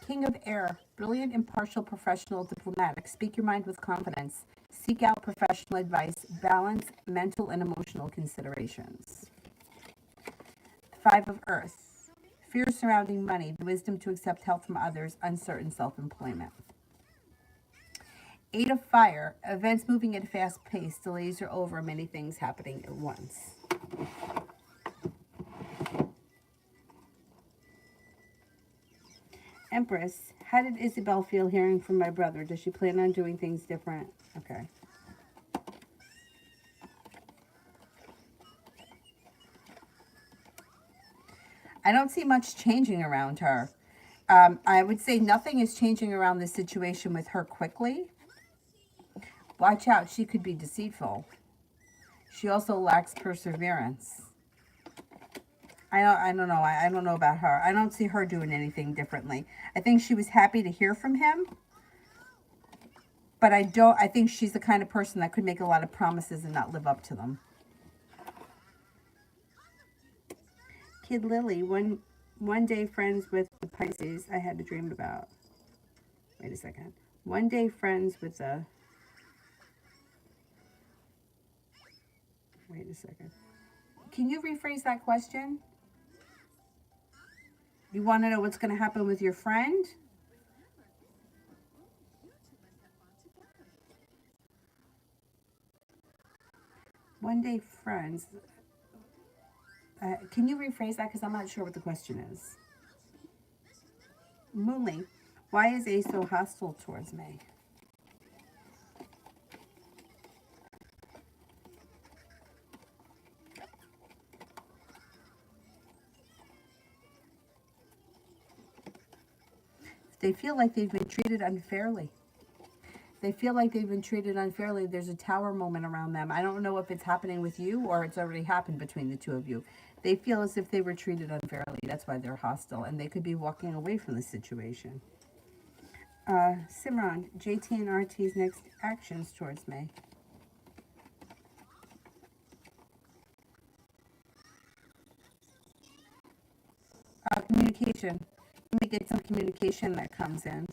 King of Air, brilliant, impartial, professional, diplomatic. Speak your mind with confidence. Seek out professional advice. Balance mental and emotional considerations. Five of Earth, fear surrounding money, the wisdom to accept help from others, uncertain self-employment. Eight of Fire, events moving at a fast pace, delays are over, many things happening at once. Empress, how did Isabel feel hearing from my brother? Does she plan on doing things different? Okay. I don't see much changing around her. I would say nothing is changing around this situation with her quickly. Watch out, she could be deceitful. She also lacks perseverance. I don't know. I don't know about her. I don't see her doing anything differently. I think she was happy to hear from him. But I think she's the kind of person that could make a lot of promises and not live up to them. Kid Lily, one day friends with the Pisces I had a dream about. Wait a second. One day friends with the... Wait a second. Can you rephrase that question? You want to know what's going to happen with your friend? One day friends. Can you rephrase that? Because I'm not sure what the question is. Moonly, why is A so hostile towards me? They feel like they've been treated unfairly. They feel like they've been treated unfairly. There's a tower moment around them. I don't know if it's happening with you or it's already happened between the two of you. They feel as if they were treated unfairly. That's why they're hostile. And they could be walking away from the situation. Simran, JT and RT's next actions towards me. Communication. Let me get some communication that comes in.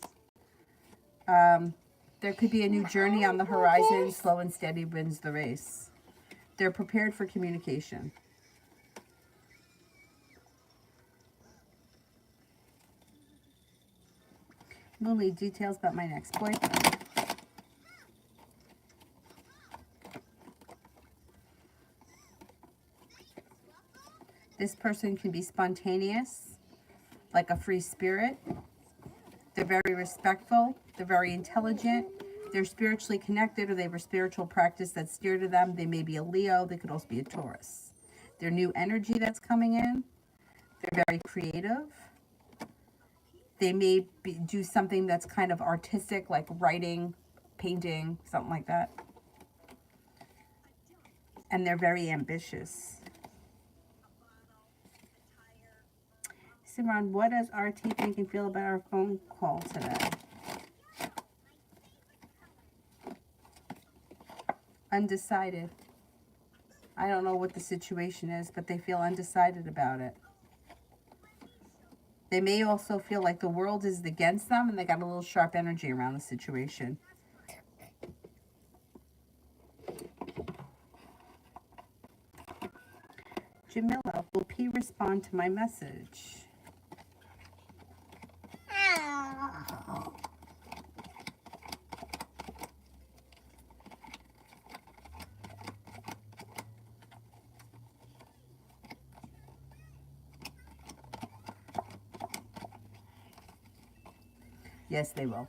There could be a new journey on the horizon. Slow and steady wins the race. They're prepared for communication. Lily, details about my next boyfriend. This person can be spontaneous, like a free spirit. They're very respectful. They're very intelligent. They're spiritually connected, or they have a spiritual practice that's dear to them. They may be a Leo. They could also be a Taurus. Their new energy that's coming in. They're very creative. They may do something that's kind of artistic, like writing, painting, something like that. And they're very ambitious. Simran, what does RT think and feel about our phone call today? Undecided. I don't know what the situation is, but they feel undecided about it. They may also feel like the world is against them and they got a little sharp energy around the situation. Jamila, will P respond to my message? Yes, they will.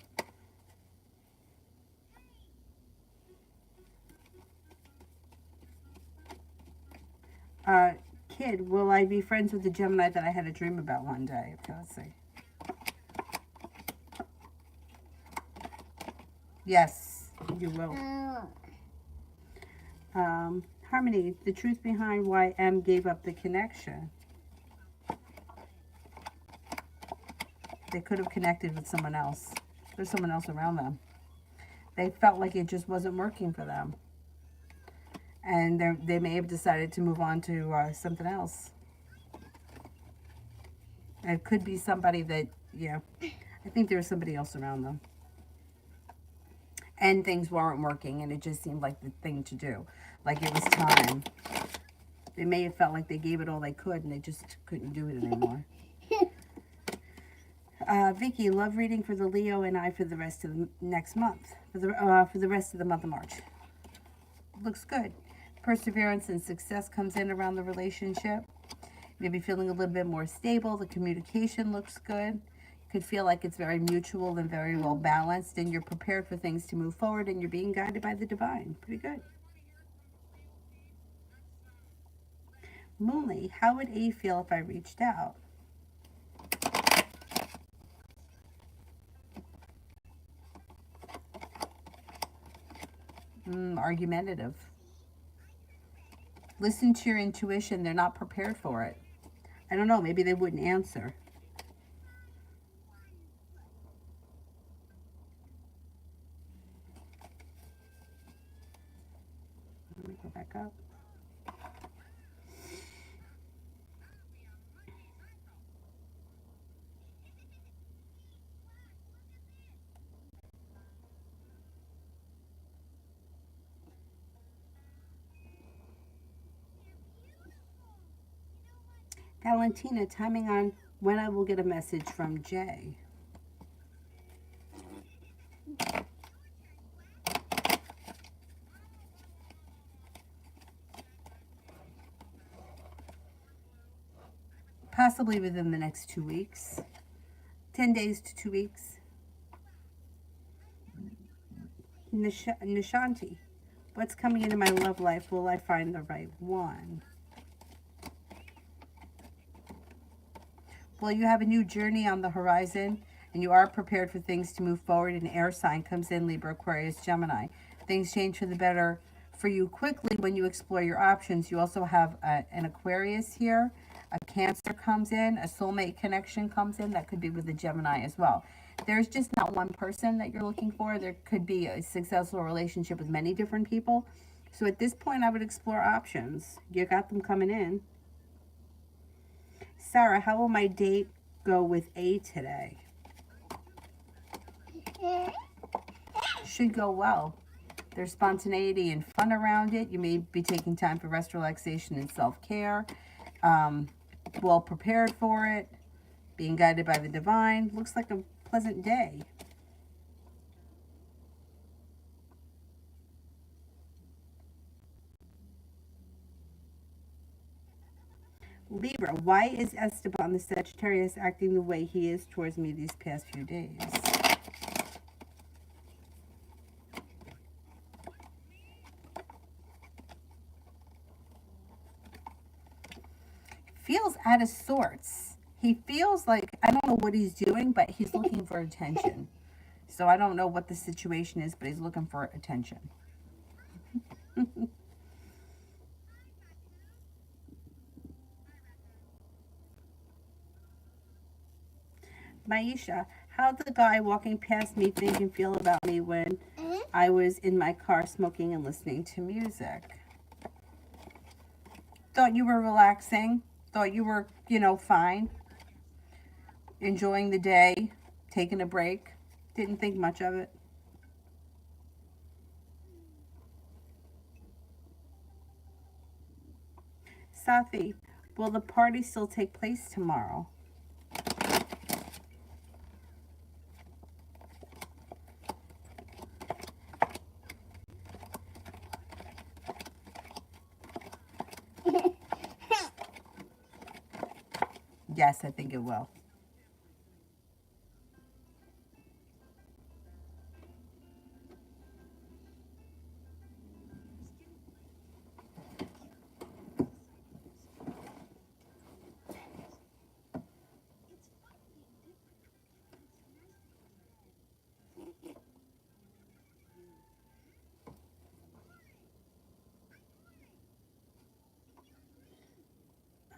Kid, will I be friends with the Gemini that I had a dream about one day? Okay, let's see. Yes, you will. Harmony, the truth behind why M gave up the connection. They could have connected with someone else. There's someone else around them. They felt like it just wasn't working for them. And they may have decided to move on to something else. It could be somebody that, yeah, I think there was somebody else around them. And things weren't working, and it just seemed like the thing to do. Like it was time. They may have felt like they gave it all they could, and they just couldn't do it anymore. Vicky, love reading for the Leo and I for the rest of the next month. For the rest of the month of March. Looks good. Perseverance and success comes in around the relationship. Maybe feeling a little bit more stable. The communication looks good. You could feel like it's very mutual and very well balanced, and you're prepared for things to move forward, and you're being guided by the divine. Pretty good. Moonly, how would A feel if I reached out? Argumentative. Listen to your intuition. They're not prepared for it. I don't know. Maybe they wouldn't answer. Let me go back up. Valentina, timing on when I will get a message from Jay. Possibly within the next 2 weeks. 10 days to 2 weeks. Nishanti, what's coming into my love life? Will I find the right one? Well, you have a new journey on the horizon, and you are prepared for things to move forward. An air sign comes in, Libra, Aquarius, Gemini. Things change for the better for you quickly when you explore your options. You also have an Aquarius here. A Cancer comes in. A soulmate connection comes in. That could be with a Gemini as well. There's just not one person that you're looking for. There could be a successful relationship with many different people. So at this point, I would explore options. You got them coming in. Sarah, how will my date go with A today? Should go well. There's spontaneity and fun around it. You may be taking time for rest, relaxation, and self-care. Well prepared for it. Being guided by the divine. Looks like a pleasant day. Libra, why is Esteban the Sagittarius acting the way he is towards me these past few days? Feels out of sorts. He feels like, I don't know what he's doing, but he's looking for attention. So I don't know what the situation is, but he's looking for attention. Maisha, how did the guy walking past me think and feel about me when I was in my car smoking and listening to music? Thought you were relaxing. Thought you were, fine. Enjoying the day. Taking a break. Didn't think much of it. Safi, will the party still take place tomorrow? Yes, I think it will.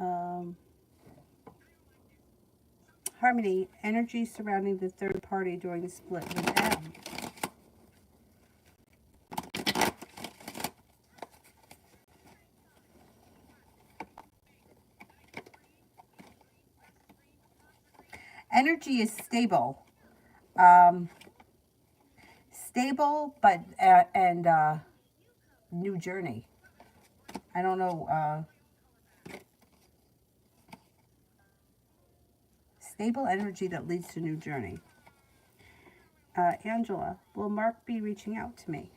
Um, Harmony, energy surrounding the third party during the split with M. Energy is stable. Um, Stable, but and new journey. I don't know. Stable energy that leads to new journey. Angela, will Mark be reaching out to me?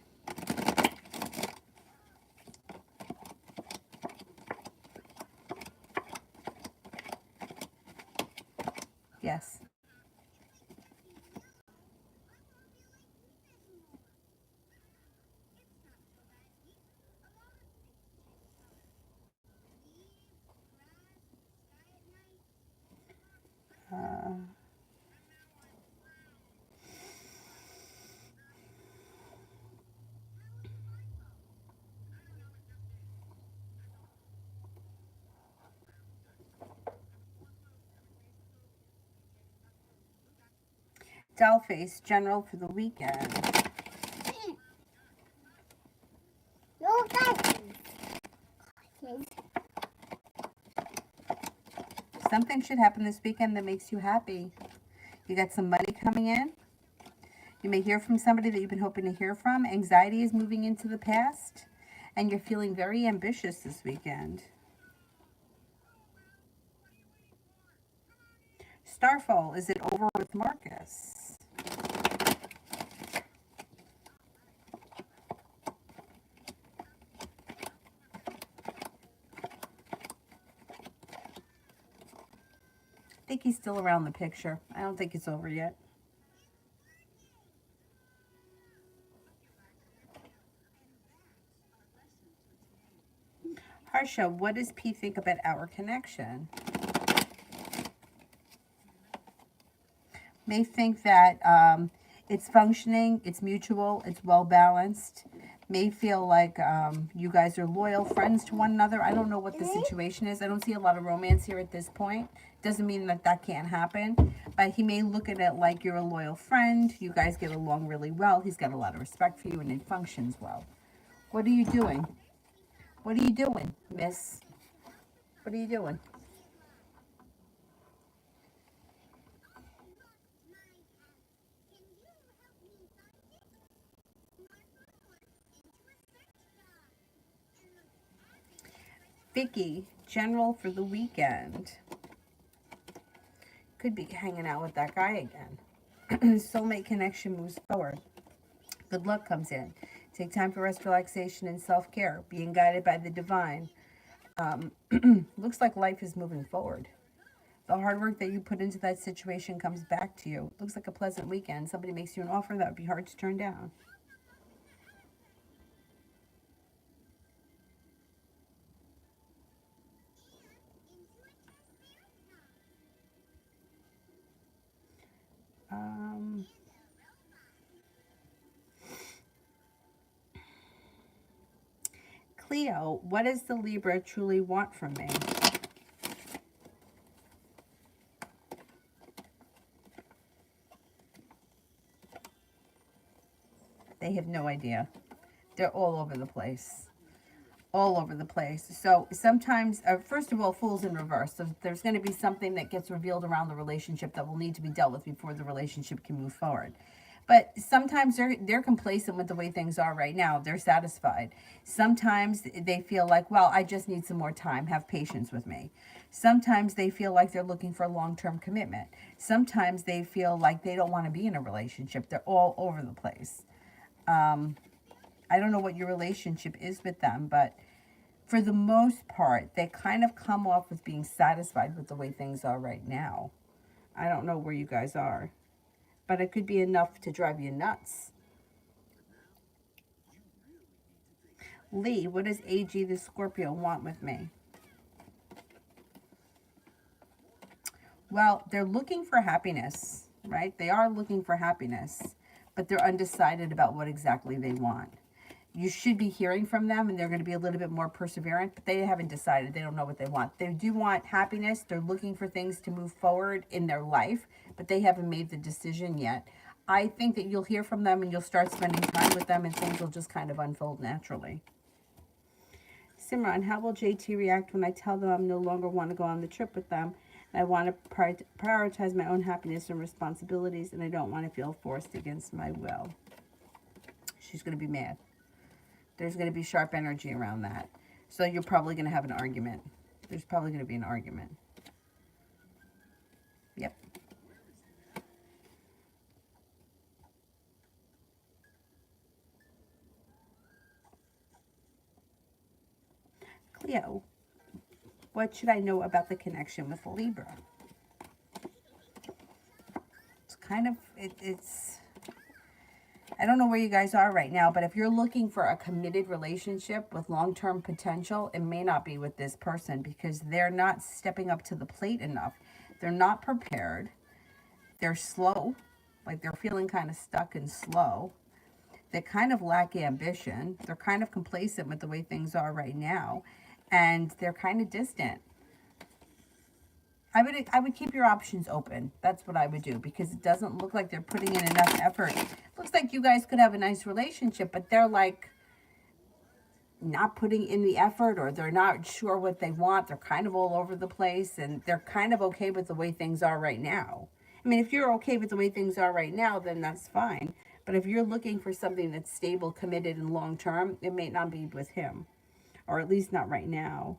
Yes. Uh, Dollface, general for the weekend. No, guys. Something should happen this weekend that makes you happy. You got some money coming in. You may hear from somebody that you've been hoping to hear from. Anxiety is moving into the past. And you're feeling very ambitious this weekend. Starfall, is it over with Marcus? I think he's still around the picture. I don't think it's over yet. Harsha, what does P think about our connection? May think that it's functioning, it's mutual, it's well balanced. May feel like you guys are loyal friends to one another. I don't know what the situation is. I don't see a lot of romance here at this point. Doesn't mean that that can't happen. But he may look at it like you're a loyal friend. You guys get along really well. He's got a lot of respect for you and it functions well. What are you doing? What are you doing, miss? What are you doing? Vicky, general for the weekend. Could be hanging out with that guy again. Soulmate connection moves forward. Good luck comes in. Take time for rest, relaxation, and self-care. Being guided by the divine. Looks like life is moving forward. The hard work that you put into that situation comes back to you. Looks like a pleasant weekend. Somebody makes you an offer that would be hard to turn down. Um, Cleo, what does the Libra truly want from me? They have no idea. They're all over the place. All over the place. So sometimes, first of all, Fool's in reverse. So there's going to be something that gets revealed around the relationship that will need to be dealt with before the relationship can move forward. But sometimes they're complacent with the way things are right now. They're satisfied. Sometimes they feel like, well, I just need some more time. Have patience with me. Sometimes they feel like they're looking for long-term commitment. Sometimes they feel like they don't want to be in a relationship. They're all over the place. I don't know what your relationship is with them, but for the most part, they kind of come off with being satisfied with the way things are right now. I don't know where you guys are, but it could be enough to drive you nuts. Lee, what does AG the Scorpio want with me? Well, they're looking for happiness, right? They are looking for happiness, but they're undecided about what exactly they want. You should be hearing from them, and they're going to be a little bit more perseverant, but they haven't decided. They don't know what they want. They do want happiness. They're looking for things to move forward in their life, but they haven't made the decision yet. I think that you'll hear from them, and you'll start spending time with them, and things will just kind of unfold naturally. Simran, how will JT react when I tell them I no longer want to go on the trip with them? And I want to prioritize my own happiness and responsibilities, and I don't want to feel forced against my will. She's going to be mad. There's going to be sharp energy around that. So you're probably going to have an argument. There's probably going to be an argument. Yep. Cleo, what should I know about the connection with Libra? It's kind of, it's I don't know where you guys are right now, but if you're looking for a committed relationship with long-term potential, it may not be with this person because they're not stepping up to the plate enough. They're not prepared. They're slow, like they're feeling kind of stuck and slow. They kind of lack ambition. They're kind of complacent with the way things are right now, and they're kind of distant. I would keep your options open. That's what I would do because it doesn't look like they're putting in enough effort. It looks like you guys could have a nice relationship, but they're like not putting in the effort, or they're not sure what they want. They're kind of all over the place, and they're kind of okay with the way things are right now. I mean, if you're okay with the way things are right now, then that's fine. But if you're looking for something that's stable, committed, and long-term, it may not be with him, or at least not right now.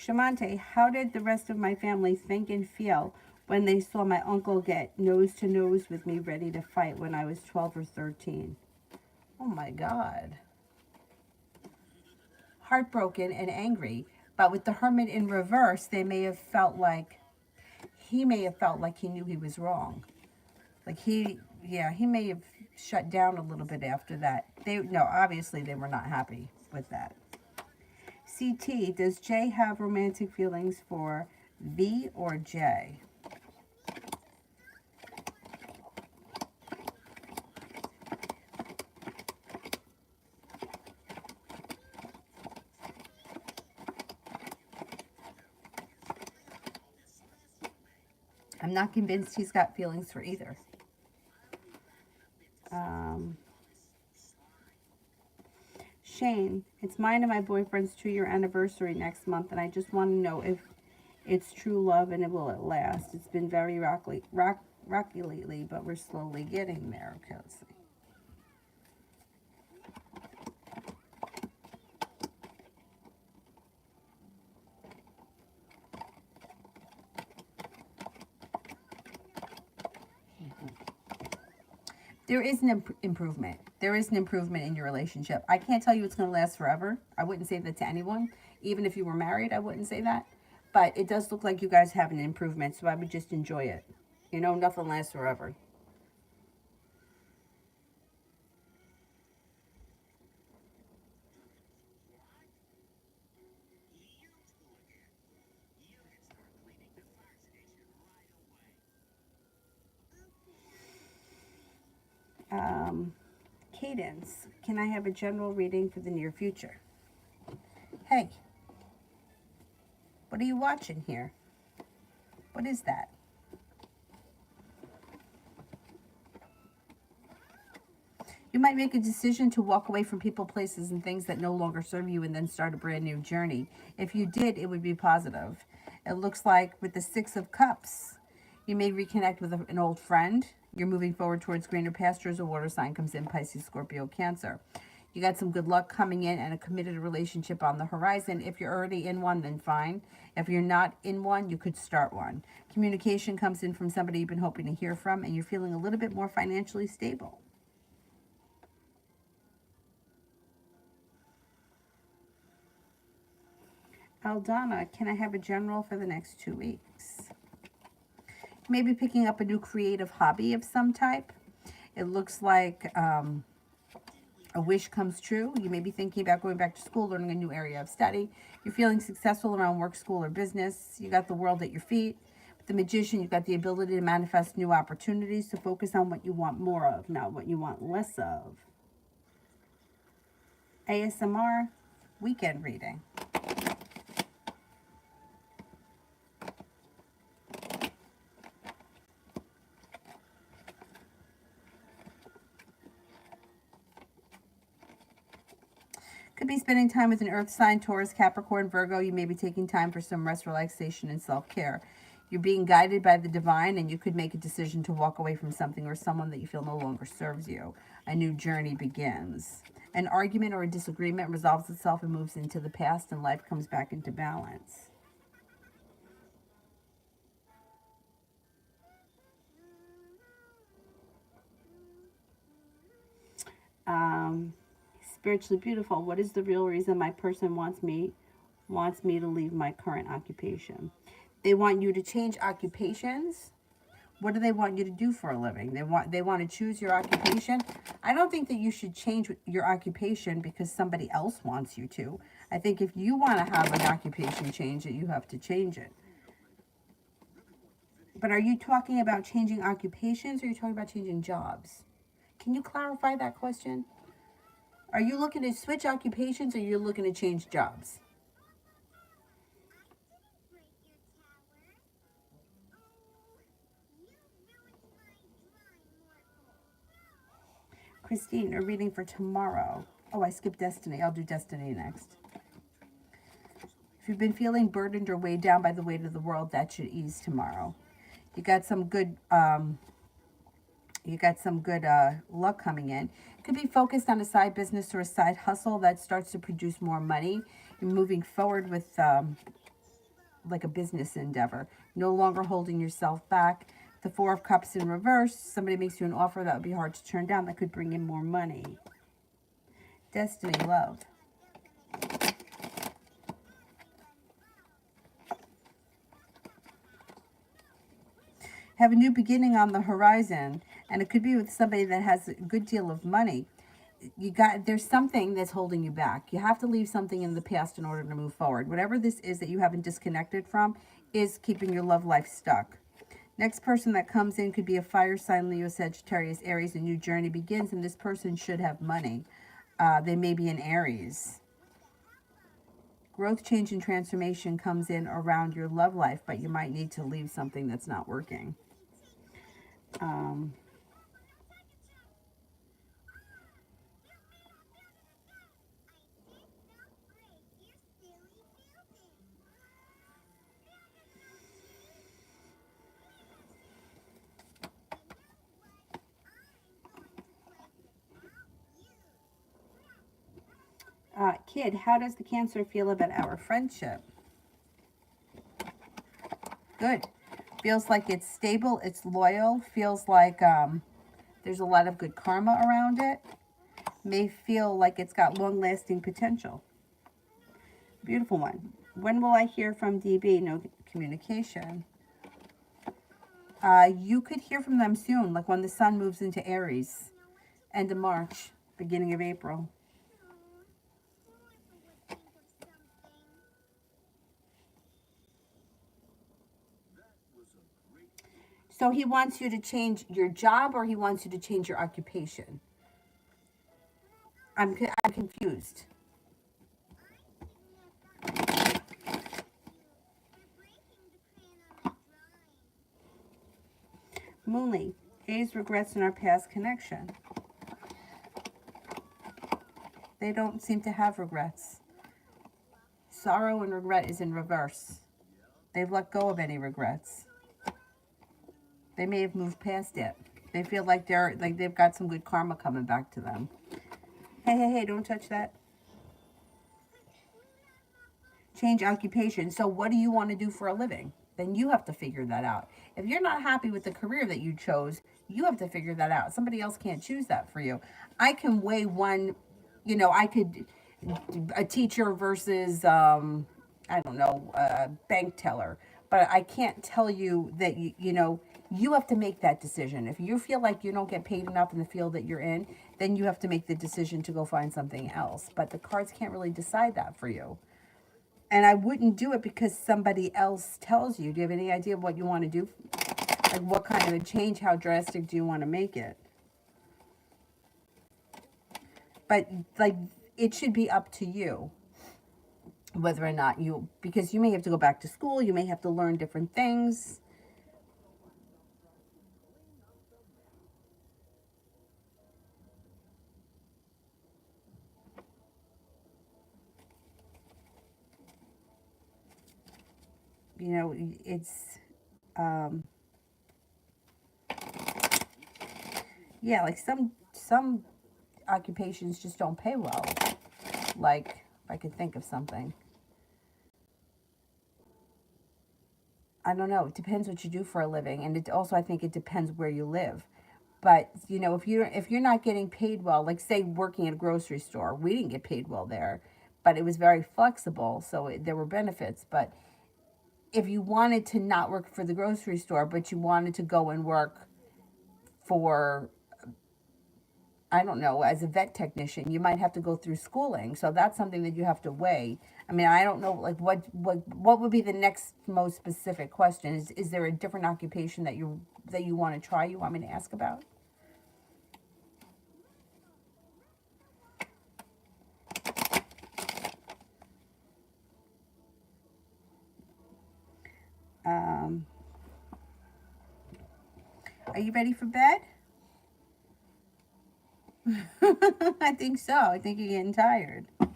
Shamante, how did the rest of my family think and feel when they saw my uncle get nose to nose with me ready to fight when I was 12 or 13? Oh my God. Heartbroken and angry. But with the Hermit in reverse, they may have felt like, he may have felt like he knew he was wrong. Like he may have shut down a little bit after that. No, obviously they were not happy with that. CT, does Jay have romantic feelings for V or J? I'm not convinced he's got feelings for either. Shane, it's mine and my boyfriend's 2-year anniversary next month, and I just want to know if it's true love and will it last. It's been very rocky lately, but we're slowly getting there. Okay, let's see. There is an improvement. There is an improvement in your relationship. I can't tell you it's going to last forever. I wouldn't say that to anyone. Even if you were married, I wouldn't say that. But it does look like you guys have an improvement, so I would just enjoy it. You know, nothing lasts forever. Cadence, can I have a general reading for the near future? Hey, what are you watching here? What is that? You might make a decision to walk away from people, places, and things that no longer serve you and then start a brand new journey. If you did, it would be positive. It looks like with the Six of Cups, you may reconnect with an old friend. You're moving forward towards greener pastures. A water sign comes in, Pisces, Scorpio, Cancer. You got some good luck coming in and a committed relationship on the horizon. If you're already in one, then fine. If you're not in one, you could start one. Communication comes in from somebody you've been hoping to hear from, and you're feeling a little bit more financially stable. Aldana, can I have a general for the next 2 weeks? Maybe picking up a new creative hobby of some type. It looks like a wish comes true. You may be thinking about going back to school, learning a new area of study. You're feeling successful around work, school, or business. You got the world at your feet. With the Magician, you've got the ability to manifest new opportunities. So focus on what you want more of, not what you want less of. ASMR weekend reading. Could be spending time with an earth sign, Taurus, Capricorn, Virgo. You may be taking time for some rest, relaxation, and self-care. You're being guided by the divine, and you could make a decision to walk away from something or someone that you feel no longer serves you. A new journey begins. An argument or a disagreement resolves itself and moves into the past, and life comes back into balance. Spiritually beautiful. What is the real reason my person wants me to leave my current occupation? They want you to change occupations. What do they want you to do for a living? They want to choose your occupation. I don't think that you should change your occupation because somebody else wants you to. I think if you want to have an occupation change, that you have to change it. But are you talking about changing occupations or are you talking about changing jobs? Can you clarify that question? Are you looking to switch occupations or are you looking to change jobs? Christine, a reading for tomorrow. Oh, I skipped Destiny. I'll do Destiny next. If you've been feeling burdened or weighed down by the weight of the world, that should ease tomorrow. You got some good luck coming in. Could be focused on a side business or a side hustle that starts to produce more money. You're moving forward with like a business endeavor, no longer holding yourself back. The Four of Cups in reverse, somebody makes you an offer that would be hard to turn down that could bring in more money. Destiny, love. Have a new beginning on the horizon, and it could be with somebody that has a good deal of money. There's something that's holding you back. You have to leave something in the past in order to move forward. Whatever this is that you haven't disconnected from is keeping your love life stuck. Next person that comes in could be a fire sign, Leo, Sagittarius, Aries. A new journey begins, and this person should have money. They may be an Aries. Growth, change, and transformation comes in around your love life, but you might need to leave something that's not working. Kid, how does the Cancer feel about our friendship? Good. Feels like it's stable, it's loyal, feels like there's a lot of good karma around it. May feel like it's got long-lasting potential. Beautiful one. When will I hear from DB? No communication. You could hear from them soon, like when the sun moves into Aries. End of March, beginning of April. So he wants you to change your job, or he wants you to change your occupation? I'm confused. Moonly, A's regrets in our past connection. They don't seem to have regrets. Sorrow and regret is in reverse. They've let go of any regrets. They may have moved past it. They feel like they've got some good karma coming back to them. Hey, hey, hey, don't touch that. Change occupation. So what do you want to do for a living? Then you have to figure that out. If you're not happy with the career that you chose, you have to figure that out. Somebody else can't choose that for you. I can weigh one, I could, a teacher versus, I don't know, a bank teller. But I can't tell you that, you have to make that decision. If you feel like you don't get paid enough in the field that you're in, then you have to make the decision to go find something else. But the cards can't really decide that for you. And I wouldn't do it because somebody else tells you. Do you have any idea of what you want to do? Like what kind of a change? How drastic do you want to make it? But like it should be up to you whether or not because you may have to go back to school. You may have to learn different things. It's, yeah, like some occupations just don't pay well. Like, if I could think of something. I don't know. It depends what you do for a living. And I think it depends where you live. But, if you're not getting paid well, like say working at a grocery store, we didn't get paid well there, but it was very flexible. So there were benefits. But if you wanted to not work for the grocery store, but you wanted to go and work for, I don't know, as a vet technician, you might have to go through schooling. So that's something that you have to weigh. I mean, I don't know, like what would be the next most specific question? Is there a different occupation that you want to try? You want me to ask about? Are you ready for bed? I think so. I think you're getting tired. You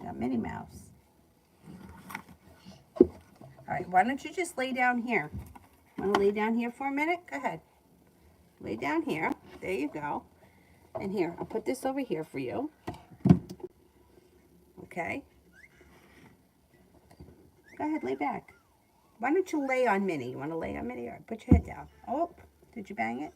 got Minnie Mouse. All right, why don't you just lay down here? Want to lay down here for a minute? Go ahead. Lay down here. There you go. And here, I'll put this over here for you. Okay. Go ahead, lay back. Why don't you lay on Minnie? You want to lay on Minnie? All right, put your head down. Oh, did you bang it?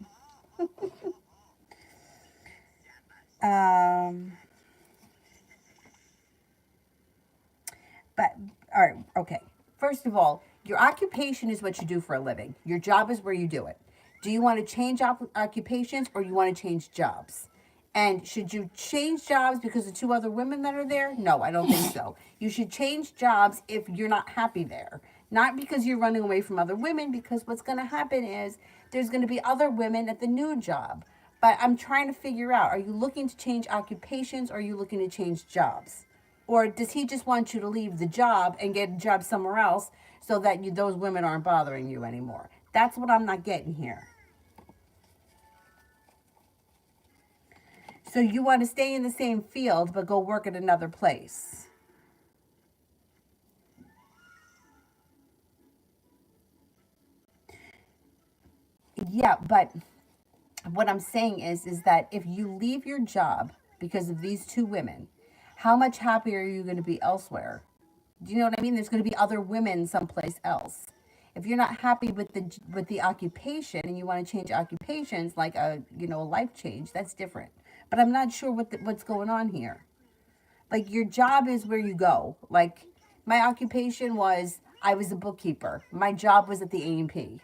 But, all right, okay. First of all, your occupation is what you do for a living. Your job is where you do it. Do you want to change occupations or you want to change jobs? And should you change jobs because of two other women that are there? No, I don't think so. You should change jobs if you're not happy there. Not because you're running away from other women, because what's going to happen is there's going to be other women at the new job. But I'm trying to figure out, are you looking to change occupations or are you looking to change jobs? Or does he just want you to leave the job and get a job somewhere else so that those women aren't bothering you anymore? That's what I'm not getting here. So you want to stay in the same field but go work at another place. Yeah, but what I'm saying is that if you leave your job because of these two women, how much happier are you going to be elsewhere? Do you know what I mean? There's going to be other women someplace else. If you're not happy with the occupation and you want to change occupations, like a life change, that's different. But I'm not sure what's going on here. Like your job is where you go. Like my occupation was I was a bookkeeper. My job was at the A&P,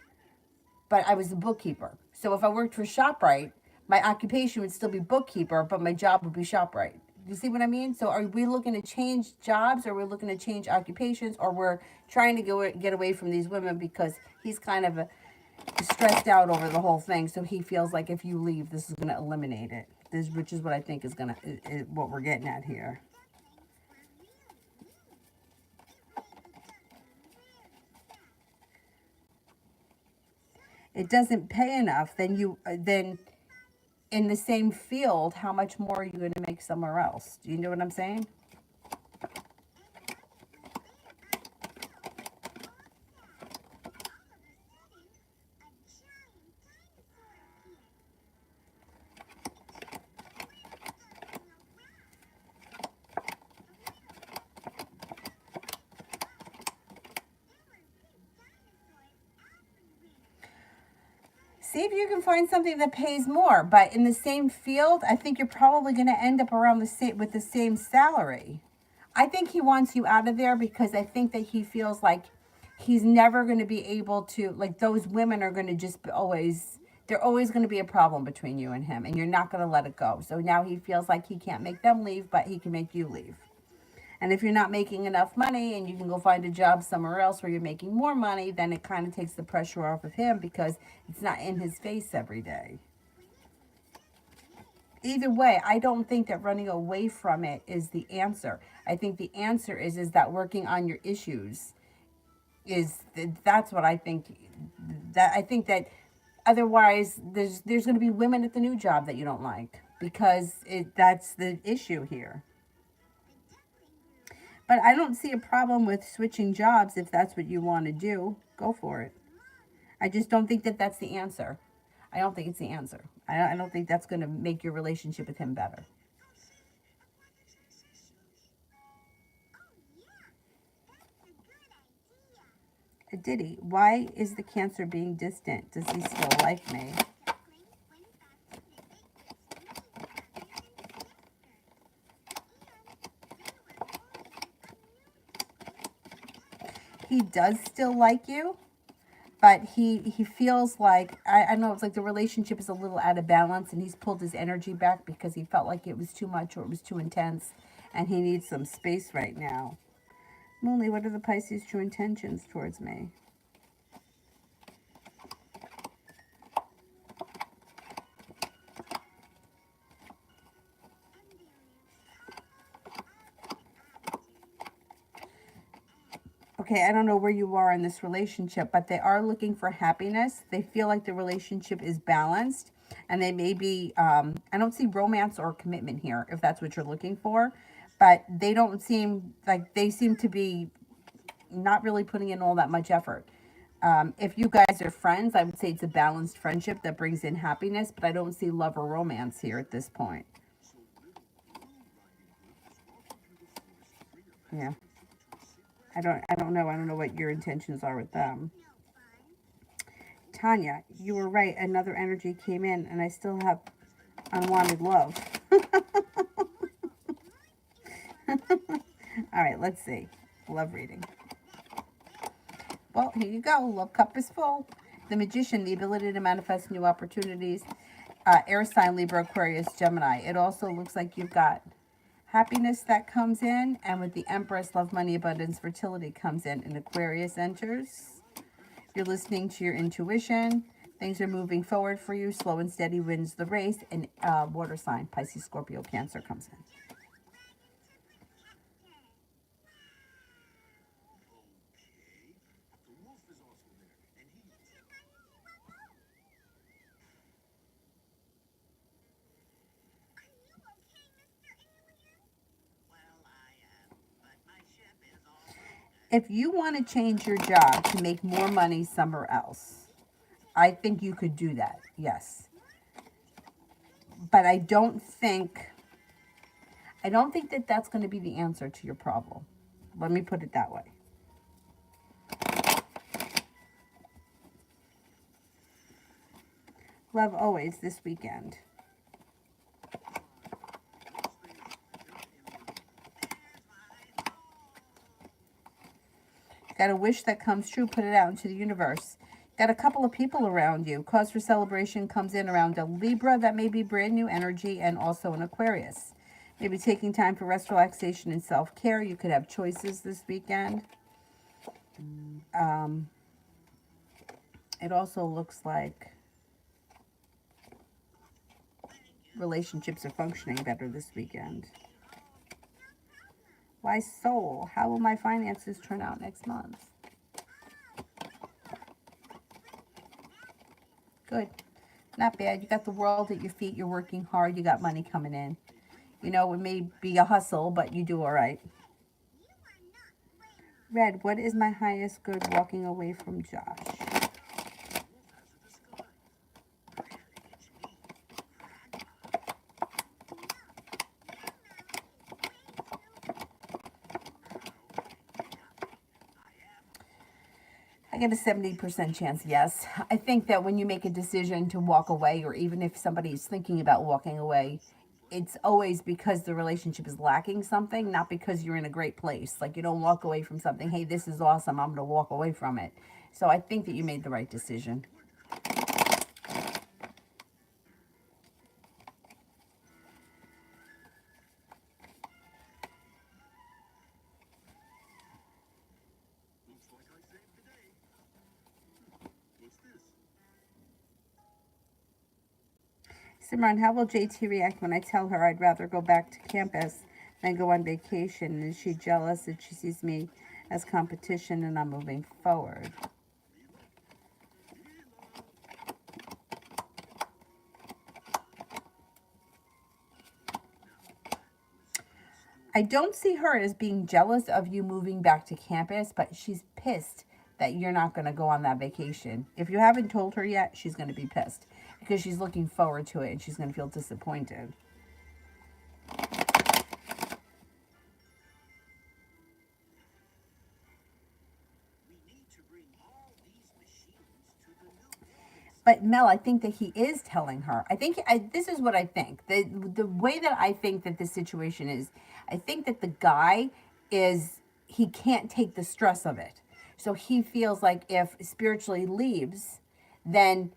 but I was a bookkeeper. So if I worked for ShopRite, my occupation would still be bookkeeper, but my job would be ShopRite. You see what I mean? So are we looking to change jobs, or we're looking to change occupations, or we're trying to get away from these women because he's kind of stressed out over the whole thing. So he feels like if you leave, this is going to eliminate it. This, which is what I think is what we're getting at here. It doesn't pay enough, then in the same field, how much more are you going to make somewhere else? Do you know what I'm saying? See if you can find something that pays more, but in the same field, I think you're probably going to end up around the same with the same salary. I think he wants you out of there because I think that he feels like he's never going to be able to, like, those women are going to just always, they're always going to be a problem between you and him, and you're not going to let it go. So now he feels like he can't make them leave, but he can make you leave. And if you're not making enough money and you can go find a job somewhere else where you're making more money, then it kind of takes the pressure off of him because it's not in his face every day. Either way, I don't think that running away from it is the answer. I think the answer is that working on your issues that's what I think. That I think that otherwise there's going to be women at the new job that you don't like because that's the issue here. But I don't see a problem with switching jobs if that's what you want to do. Go for it. I just don't think that that's the answer. I don't think it's the answer. I don't think that's going to make your relationship with him better. Diddy, why is the Cancer being distant? Does he still like me? He does still like you, but he feels like, I know it's like the relationship is a little out of balance, and he's pulled his energy back because he felt like it was too much or it was too intense, and he needs some space right now. Moonly, what are the Pisces' true intentions towards me? Okay, I don't know where you are in this relationship, but they are looking for happiness. They feel like the relationship is balanced, and they may be, I don't see romance or commitment here, if that's what you're looking for, but they don't seem, like, they seem to be not really putting in all that much effort. If you guys are friends, I would say it's a balanced friendship that brings in happiness, but I don't see love or romance here at this point. Yeah. I don't know. I don't know what your intentions are with them. Tanya, you were right. Another energy came in, and I still have unwanted love. All right, let's see. Love reading. Well, here you go. Love cup is full. The Magician, the ability to manifest new opportunities. Air sign, Libra, Aquarius, Gemini. It also looks like you've got happiness that comes in, and with the Empress, love, money, abundance, fertility comes in, and Aquarius enters. You're listening to your intuition. Things are moving forward for you. Slow and steady wins the race, and water sign, Pisces, Scorpio, Cancer comes in. If you want to change your job to make more money somewhere else, I think you could do that, yes. But I don't think that that's going to be the answer to your problem. Let me put it that way. Love always this weekend. Got a wish that comes true, put it out into the universe. Got a couple of people around you. Cause for celebration comes in around a Libra, that may be brand new energy, and also an Aquarius. Maybe taking time for rest, relaxation, and self-care. You could have choices this weekend. It also looks like relationships are functioning better this weekend. Why soul? How will my finances turn out next month? Good. Not bad. You got the world at your feet. You're working hard. You got money coming in. You know, it may be a hustle, but you do all right. Red, what is my highest good walking away from Josh? I get a 70% chance, yes. I think that when you make a decision to walk away, or even if somebody's thinking about walking away, it's always because the relationship is lacking something, not because you're in a great place. Like, you don't walk away from something, hey, this is awesome, I'm going to walk away from it. So I think that you made the right decision. Simran, how will JT react when I tell her I'd rather go back to campus than go on vacation? Is she jealous that she sees me as competition and I'm moving forward? I don't see her as being jealous of you moving back to campus, but she's pissed that you're not going to go on that vacation. If you haven't told her yet, she's going to be pissed because she's looking forward to it and she's going to feel disappointed. But Mel, I think that he is telling her. This is what I think. The way that I think that this situation is, I think that the guy he can't take the stress of it. So he feels like if spiritually leaves, then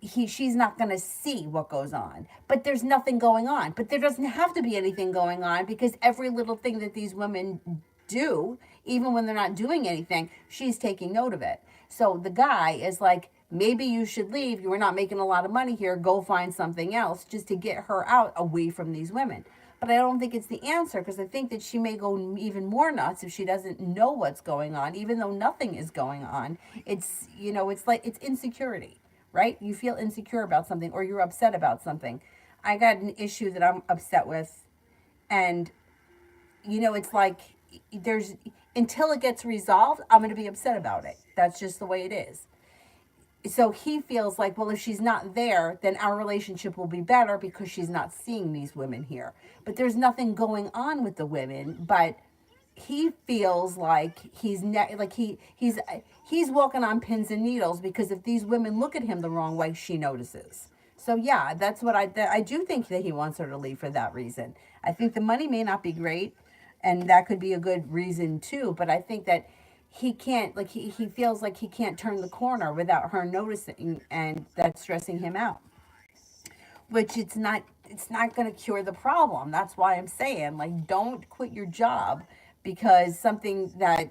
she's not going to see what goes on. But there's nothing going on. But there doesn't have to be anything going on because every little thing that these women do, even when they're not doing anything, she's taking note of it. So the guy is like, maybe you should leave. You are not making a lot of money here. Go find something else just to get her out away from these women. But I don't think it's the answer because I think that she may go even more nuts if she doesn't know what's going on, even though nothing is going on. It's, it's like it's insecurity, right? You feel insecure about something or you're upset about something. I got an issue that I'm upset with, and, it's like until it gets resolved, I'm going to be upset about it. That's just the way it is. So he feels like, well, if she's not there, then our relationship will be better because she's not seeing these women here. But there's nothing going on with the women, but he feels like he's walking on pins and needles because if these women look at him the wrong way, she notices. So yeah, that's what I do think that he wants her to leave for that reason. I think the money may not be great, and that could be a good reason too, but I think that he can't, like, he feels like he can't turn the corner without her noticing, and that's stressing him out, which it's not going to cure the problem. That's why I'm saying, like, don't quit your job because something that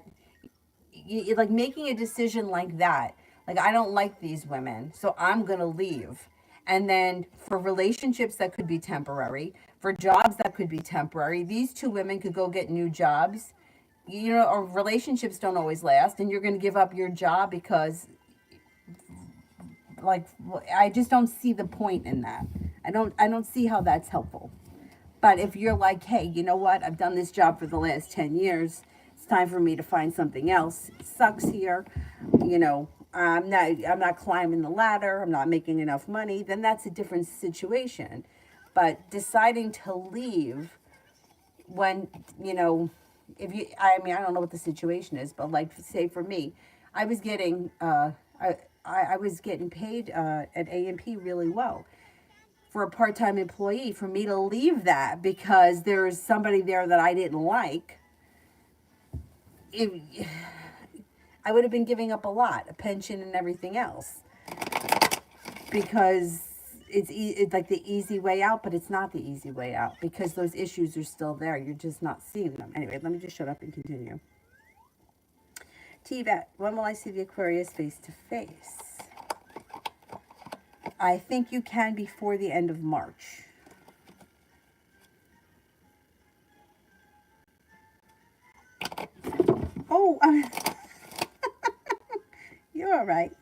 like making a decision like that, like, I don't like these women, so I'm going to leave. And then for relationships that could be temporary, for jobs that could be temporary, these two women could go get new jobs. Or relationships don't always last, and you're going to give up your job because, like, I just don't see the point in that. I don't see how that's helpful. But if you're like, hey, you know what? I've done this job for the last 10 years. It's time for me to find something else. It sucks here. I'm not climbing the ladder. I'm not making enough money. Then that's a different situation. But deciding to leave when, I don't know what the situation is, but, like, say for me, I was getting I was getting paid at A&P really well for a part-time employee. For me to leave that because there's somebody there that I didn't like, I would have been giving up a lot, a pension and everything else, because it's like the easy way out, but it's not the easy way out because those issues are still there. You're just not seeing them. Anyway, let me just shut up and continue. T-Vet, when will I see the Aquarius face to face? I think you can before the end of March. Oh, you're all right.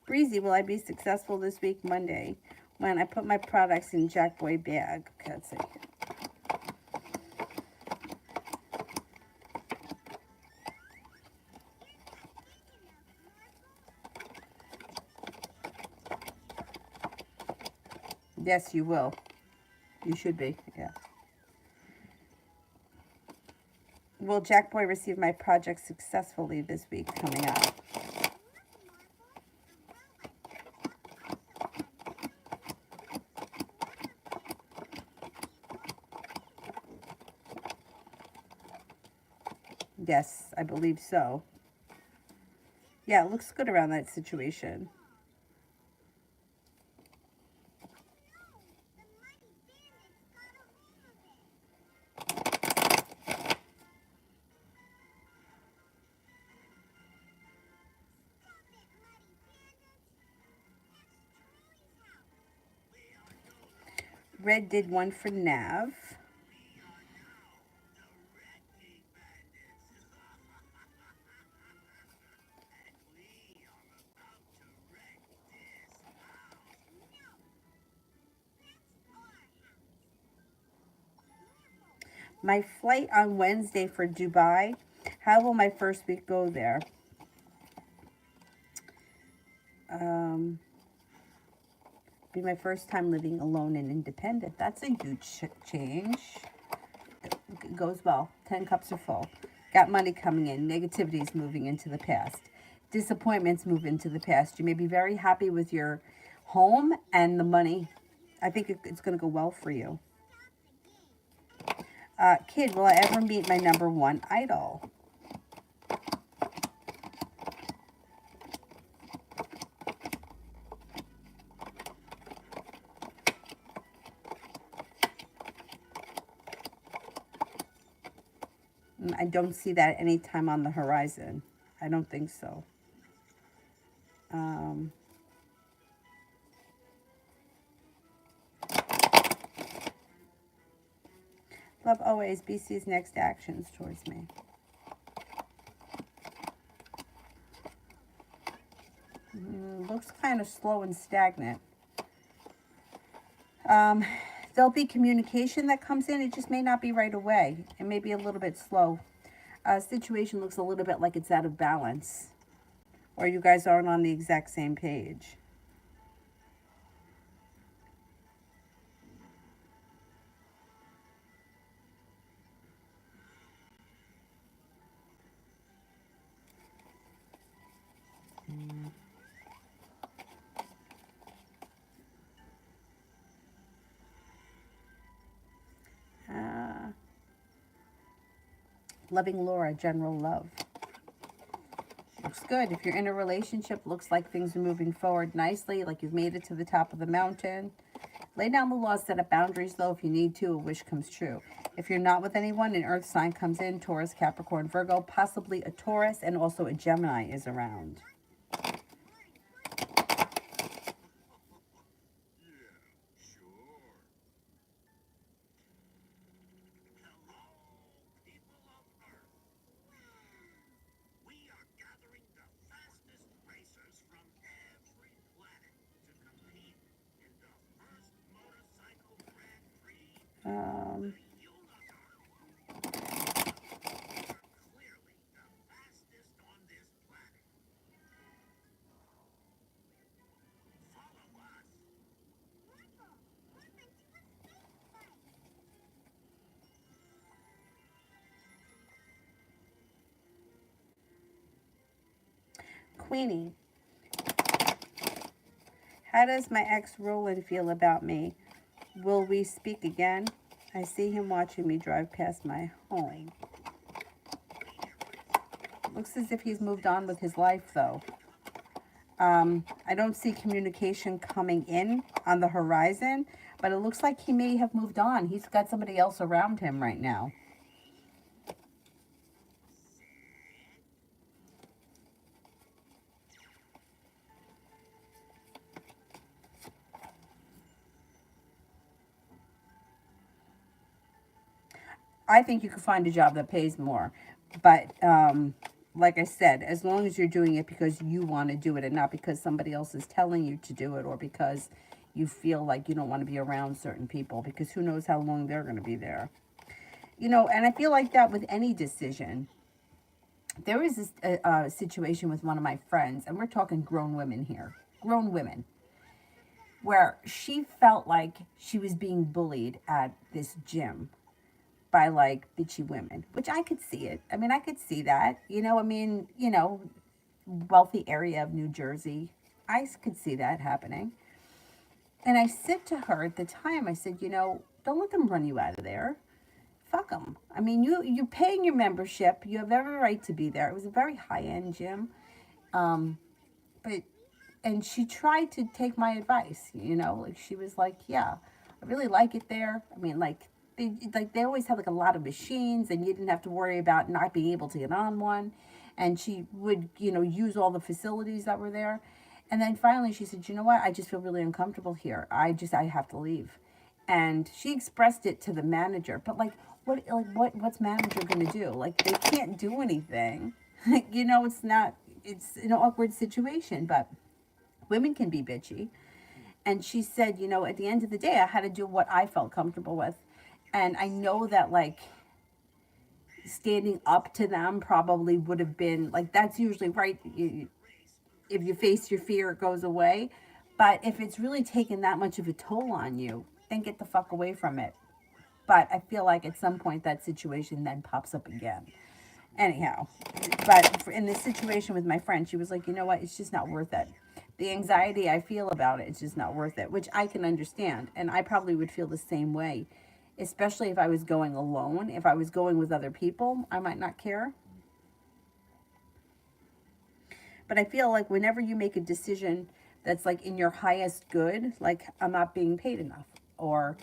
Breezy, will I be successful this week, Monday, when I put my products in Jack Boy bag? Okay, let's see. Yes, you will. You should be, yeah. Will Jack Boy receive my project successfully this week coming up? Yes, I believe so. Yeah, it looks good around that situation. Red did one for Nav. My flight on Wednesday for Dubai. How will my first week go there? Be my first time living alone and independent. That's a huge change. It goes well. 10 cups are full. Got money coming in. Negativity is moving into the past. Disappointments move into the past. You may be very happy with your home and the money. I think it's going to go well for you. Kid, will I ever meet my number one idol? I don't see that anytime on the horizon. I don't think so. Love always. BC's next actions towards me. Looks kind of slow and stagnant. There'll be communication that comes in. It just may not be right away. It may be a little bit slow. Situation looks a little bit like it's out of balance. Or you guys aren't on the exact same page. Loving Laura, general love. Looks good. If you're in a relationship, looks like things are moving forward nicely, like you've made it to the top of the mountain. Lay down the law, set up boundaries, though, if you need to. A wish comes true. If you're not with anyone, an earth sign comes in, Taurus, Capricorn, Virgo, possibly a Taurus, and also a Gemini is around. Queenie, how does my ex Roland feel about me? Will we speak again? I see him watching me drive past my home. Looks as if he's moved on with his life, though. I don't see communication coming in on the horizon, but it looks like he may have moved on. He's got somebody else around him right now. I think you could find a job that pays more. But like I said, as long as you're doing it because you want to do it and not because somebody else is telling you to do it or because you feel like you don't want to be around certain people, because who knows how long they're going to be there. You know, and I feel like that with any decision. There was this situation with one of my friends, and we're talking grown women here, grown women, where she felt like she was being bullied at this gym by like bitchy women, which I could see it. I mean, I could see that. Wealthy area of New Jersey. I could see that happening. And I said to her at the time, I said, don't let them run you out of there. Fuck them. I mean, you're paying your membership. You have every right to be there. It was a very high-end gym. But and she tried to take my advice, like she was like, yeah, I really like it there. I mean, they always had like a lot of machines and you didn't have to worry about not being able to get on one. And she would, use all the facilities that were there. And then finally she said, you know what? I just feel really uncomfortable here. I have to leave. And she expressed it to the manager, but what's manager going to do? Like, they can't do anything. It's an awkward situation, but women can be bitchy. And she said, at the end of the day, I had to do what I felt comfortable with. And I know that, like, standing up to them probably would have been, like, that's usually right. If you face your fear, it goes away. But if it's really taken that much of a toll on you, then get the fuck away from it. But I feel like at some point that situation then pops up again. Anyhow, but in this situation with my friend, she was like, you know what? It's just not worth it. The anxiety I feel about it, it's just not worth it, which I can understand. And I probably would feel the same way, especially if I was going alone. If I was going with other people, I might not care. But I feel like whenever you make a decision that's like in your highest good, like I'm not being paid enough or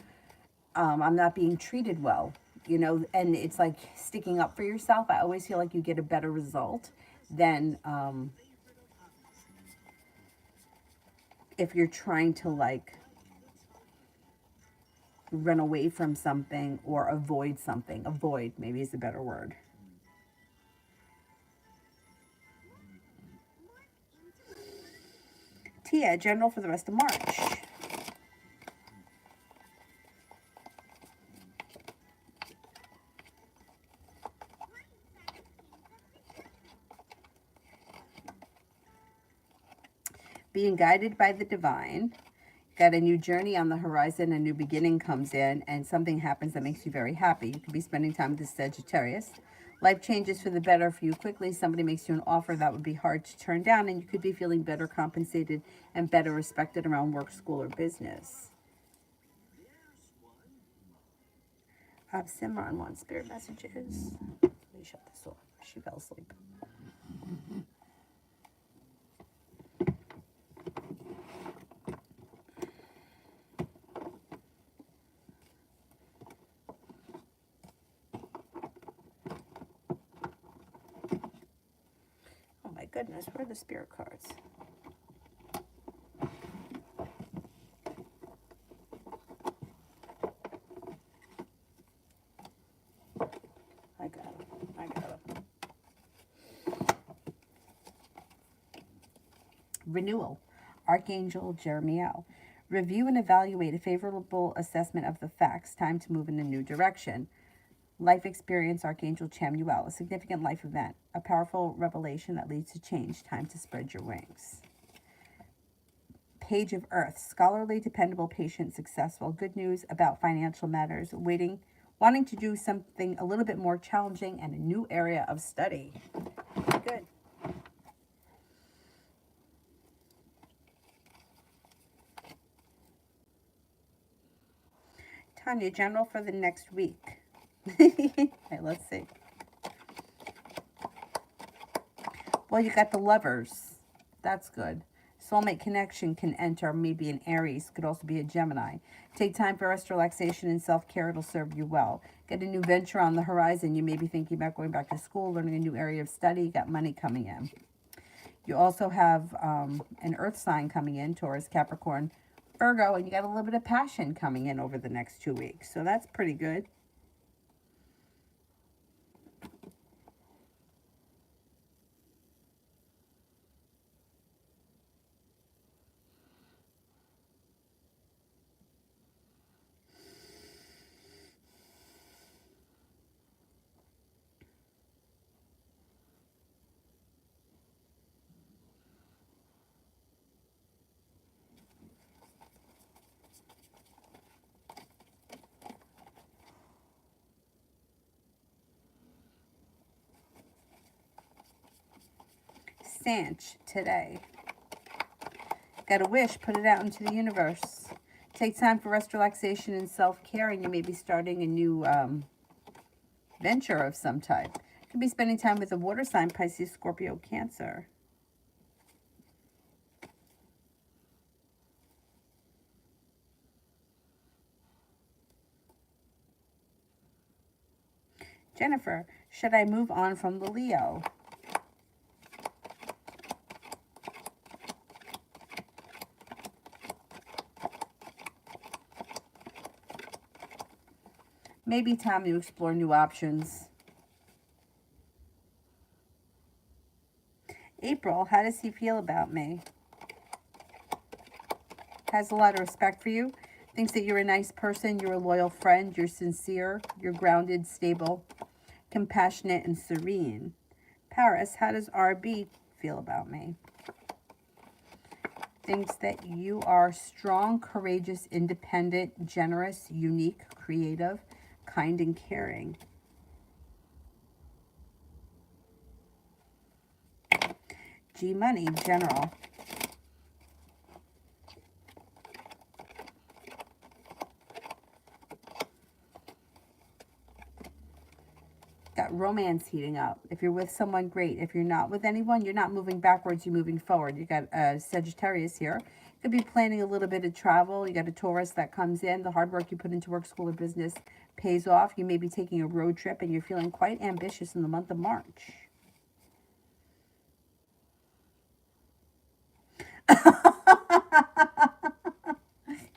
I'm not being treated well, and it's like sticking up for yourself. I always feel like you get a better result than if you're trying to like run away from something or avoid something. Avoid maybe is a better word. Tia, general for the rest of March. Being guided by the divine. Got a new journey on the horizon, a new beginning comes in, and something happens that makes you very happy. You could be spending time with the Sagittarius. Life changes for the better for you quickly. Somebody makes you an offer that would be hard to turn down, and you could be feeling better compensated and better respected around work, school, or business. Simran wants spirit messages. Let me shut this off. She fell asleep. Oh my goodness, where are the spirit cards? I got it. Renewal. Archangel Jeremiel. Review and evaluate a favorable assessment of the facts. Time to move in a new direction. Life experience, Archangel Chamuel. A significant life event. A powerful revelation that leads to change. Time to spread your wings. Page of Earth. Scholarly, dependable, patient, successful. Good news about financial matters. Wanting to do something a little bit more challenging and a new area of study. Good. Tanya, general for the next week. Okay, let's see. Well, you got the Lovers. That's good. Soulmate connection can enter maybe an Aries, could also be a Gemini. Take time for rest, relaxation, and self-care. It'll serve you well. Get a new venture on the horizon. You may be thinking about going back to school, learning a new area of study. You got money coming in. You also have an earth sign coming in, Taurus, Capricorn, Virgo, and you got a little bit of passion coming in over the next 2 weeks. So that's pretty good. Sanch today. Got a wish, put it out into the universe. Take time for rest, relaxation, and self-care, and you may be starting a new venture of some type. Could be spending time with a water sign, Pisces, Scorpio, Cancer. Jennifer, should I move on from the Leo? Maybe time to explore new options. April, how does he feel about me? Has a lot of respect for you. Thinks that you're a nice person, you're a loyal friend, you're sincere, you're grounded, stable, compassionate, and serene. Paris, how does RB feel about me? Thinks that you are strong, courageous, independent, generous, unique, creative, kind, and caring. G Money, general. Got romance heating up. If you're with someone, great. If you're not with anyone, you're not moving backwards, you're moving forward. You got Sagittarius here. Could be planning a little bit of travel. You got a Taurus that comes in. The hard work you put into work, school, or business pays off. You may be taking a road trip, and you're feeling quite ambitious in the month of March.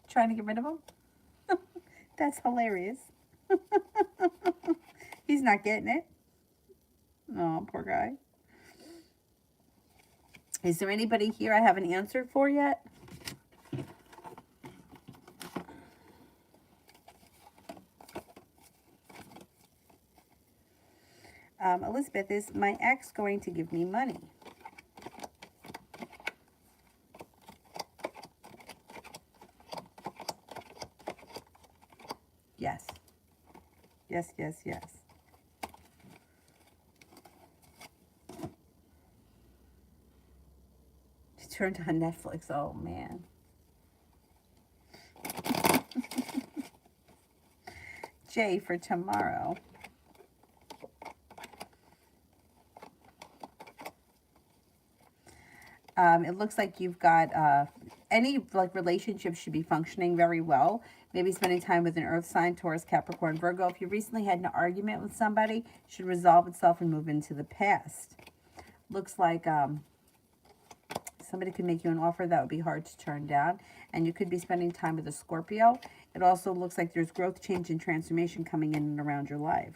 Trying to get rid of him? That's hilarious. He's not getting it. Oh, poor guy. Is there anybody here I haven't answered for yet? Elizabeth, is my ex going to give me money? Yes. Yes, yes, yes. She turned on Netflix. Oh, man. J for tomorrow. It looks like you've got any relationship should be functioning very well. Maybe spending time with an earth sign, Taurus, Capricorn, Virgo. If you recently had an argument with somebody, it should resolve itself and move into the past. Looks like somebody could make you an offer that would be hard to turn down, and you could be spending time with a Scorpio. It also looks like there's growth, change, and transformation coming in and around your life.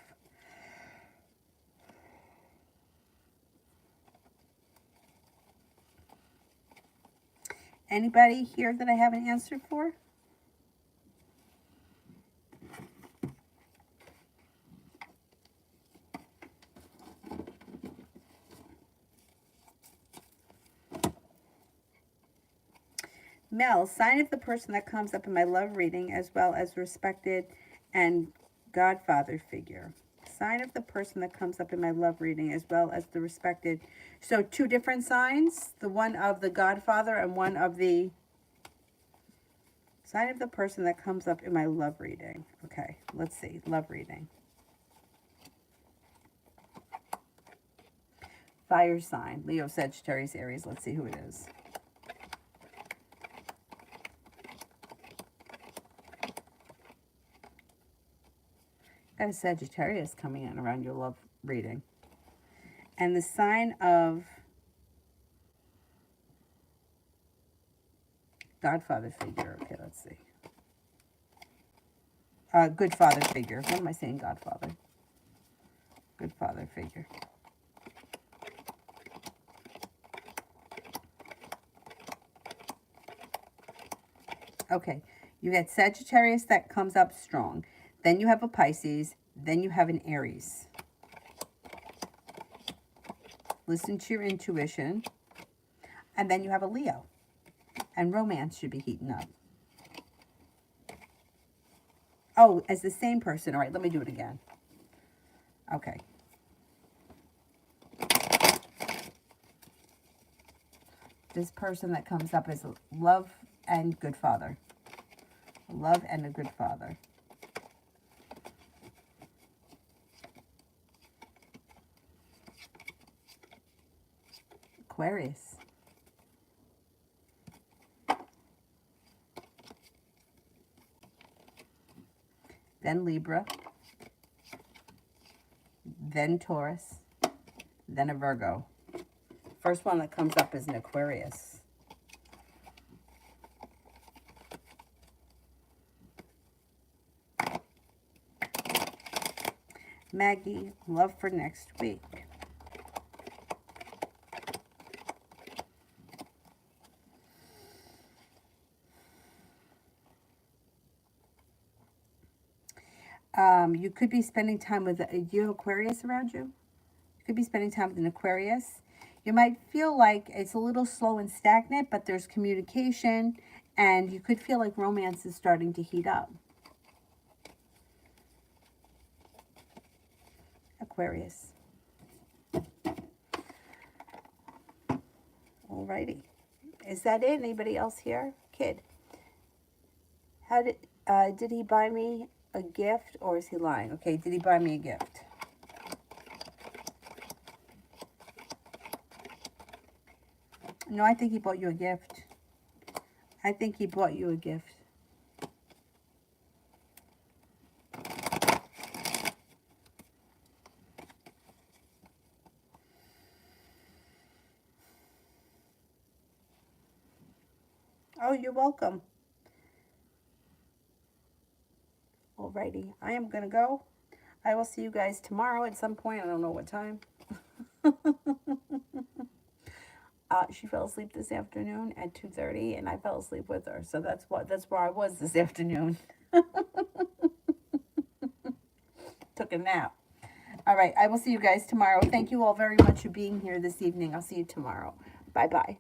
Anybody here that I haven't answered for? Mel, sign of the person that comes up in my love reading, as well as respected and godfather figure. Sign of the person that comes up in my love reading, as well as the respected. So 2 different signs, the one of the godfather and one of the sign of the person that comes up in my love reading. Okay, let's see, love reading. Fire sign. Leo, Sagittarius, Aries. Let's see who it is. Got a Sagittarius coming in around your love reading. And the sign of Godfather figure. Okay, let's see. Good father figure. What am I saying? Godfather. Good father figure. Okay, you got Sagittarius that comes up strong. Then you have a Pisces. Then you have an Aries. Listen to your intuition. And then you have a Leo. And romance should be heating up. Oh, as the same person. All right, let me do it again. Okay. This person that comes up is love and good father. Love and a good father. Aquarius. Then Libra. Then Taurus. Then a Virgo. First one that comes up is an Aquarius. Maggie, love for next week. You could be spending time with, do you have Aquarius around you? You could be spending time with an Aquarius. You might feel like it's a little slow and stagnant, but there's communication, and you could feel like romance is starting to heat up. Aquarius. Alrighty. Is that it? Anybody else here? Kid. How did he buy me a gift, or is he lying? Okay, did he buy me a gift? No, I think he bought you a gift. I think he bought you a gift. Oh, you're welcome. Alrighty, I am going to go. I will see you guys tomorrow at some point. I don't know what time. She fell asleep this afternoon at 2:30, and I fell asleep with her. So that's where I was this afternoon. Took a nap. All right, I will see you guys tomorrow. Thank you all very much for being here this evening. I'll see you tomorrow. Bye-bye.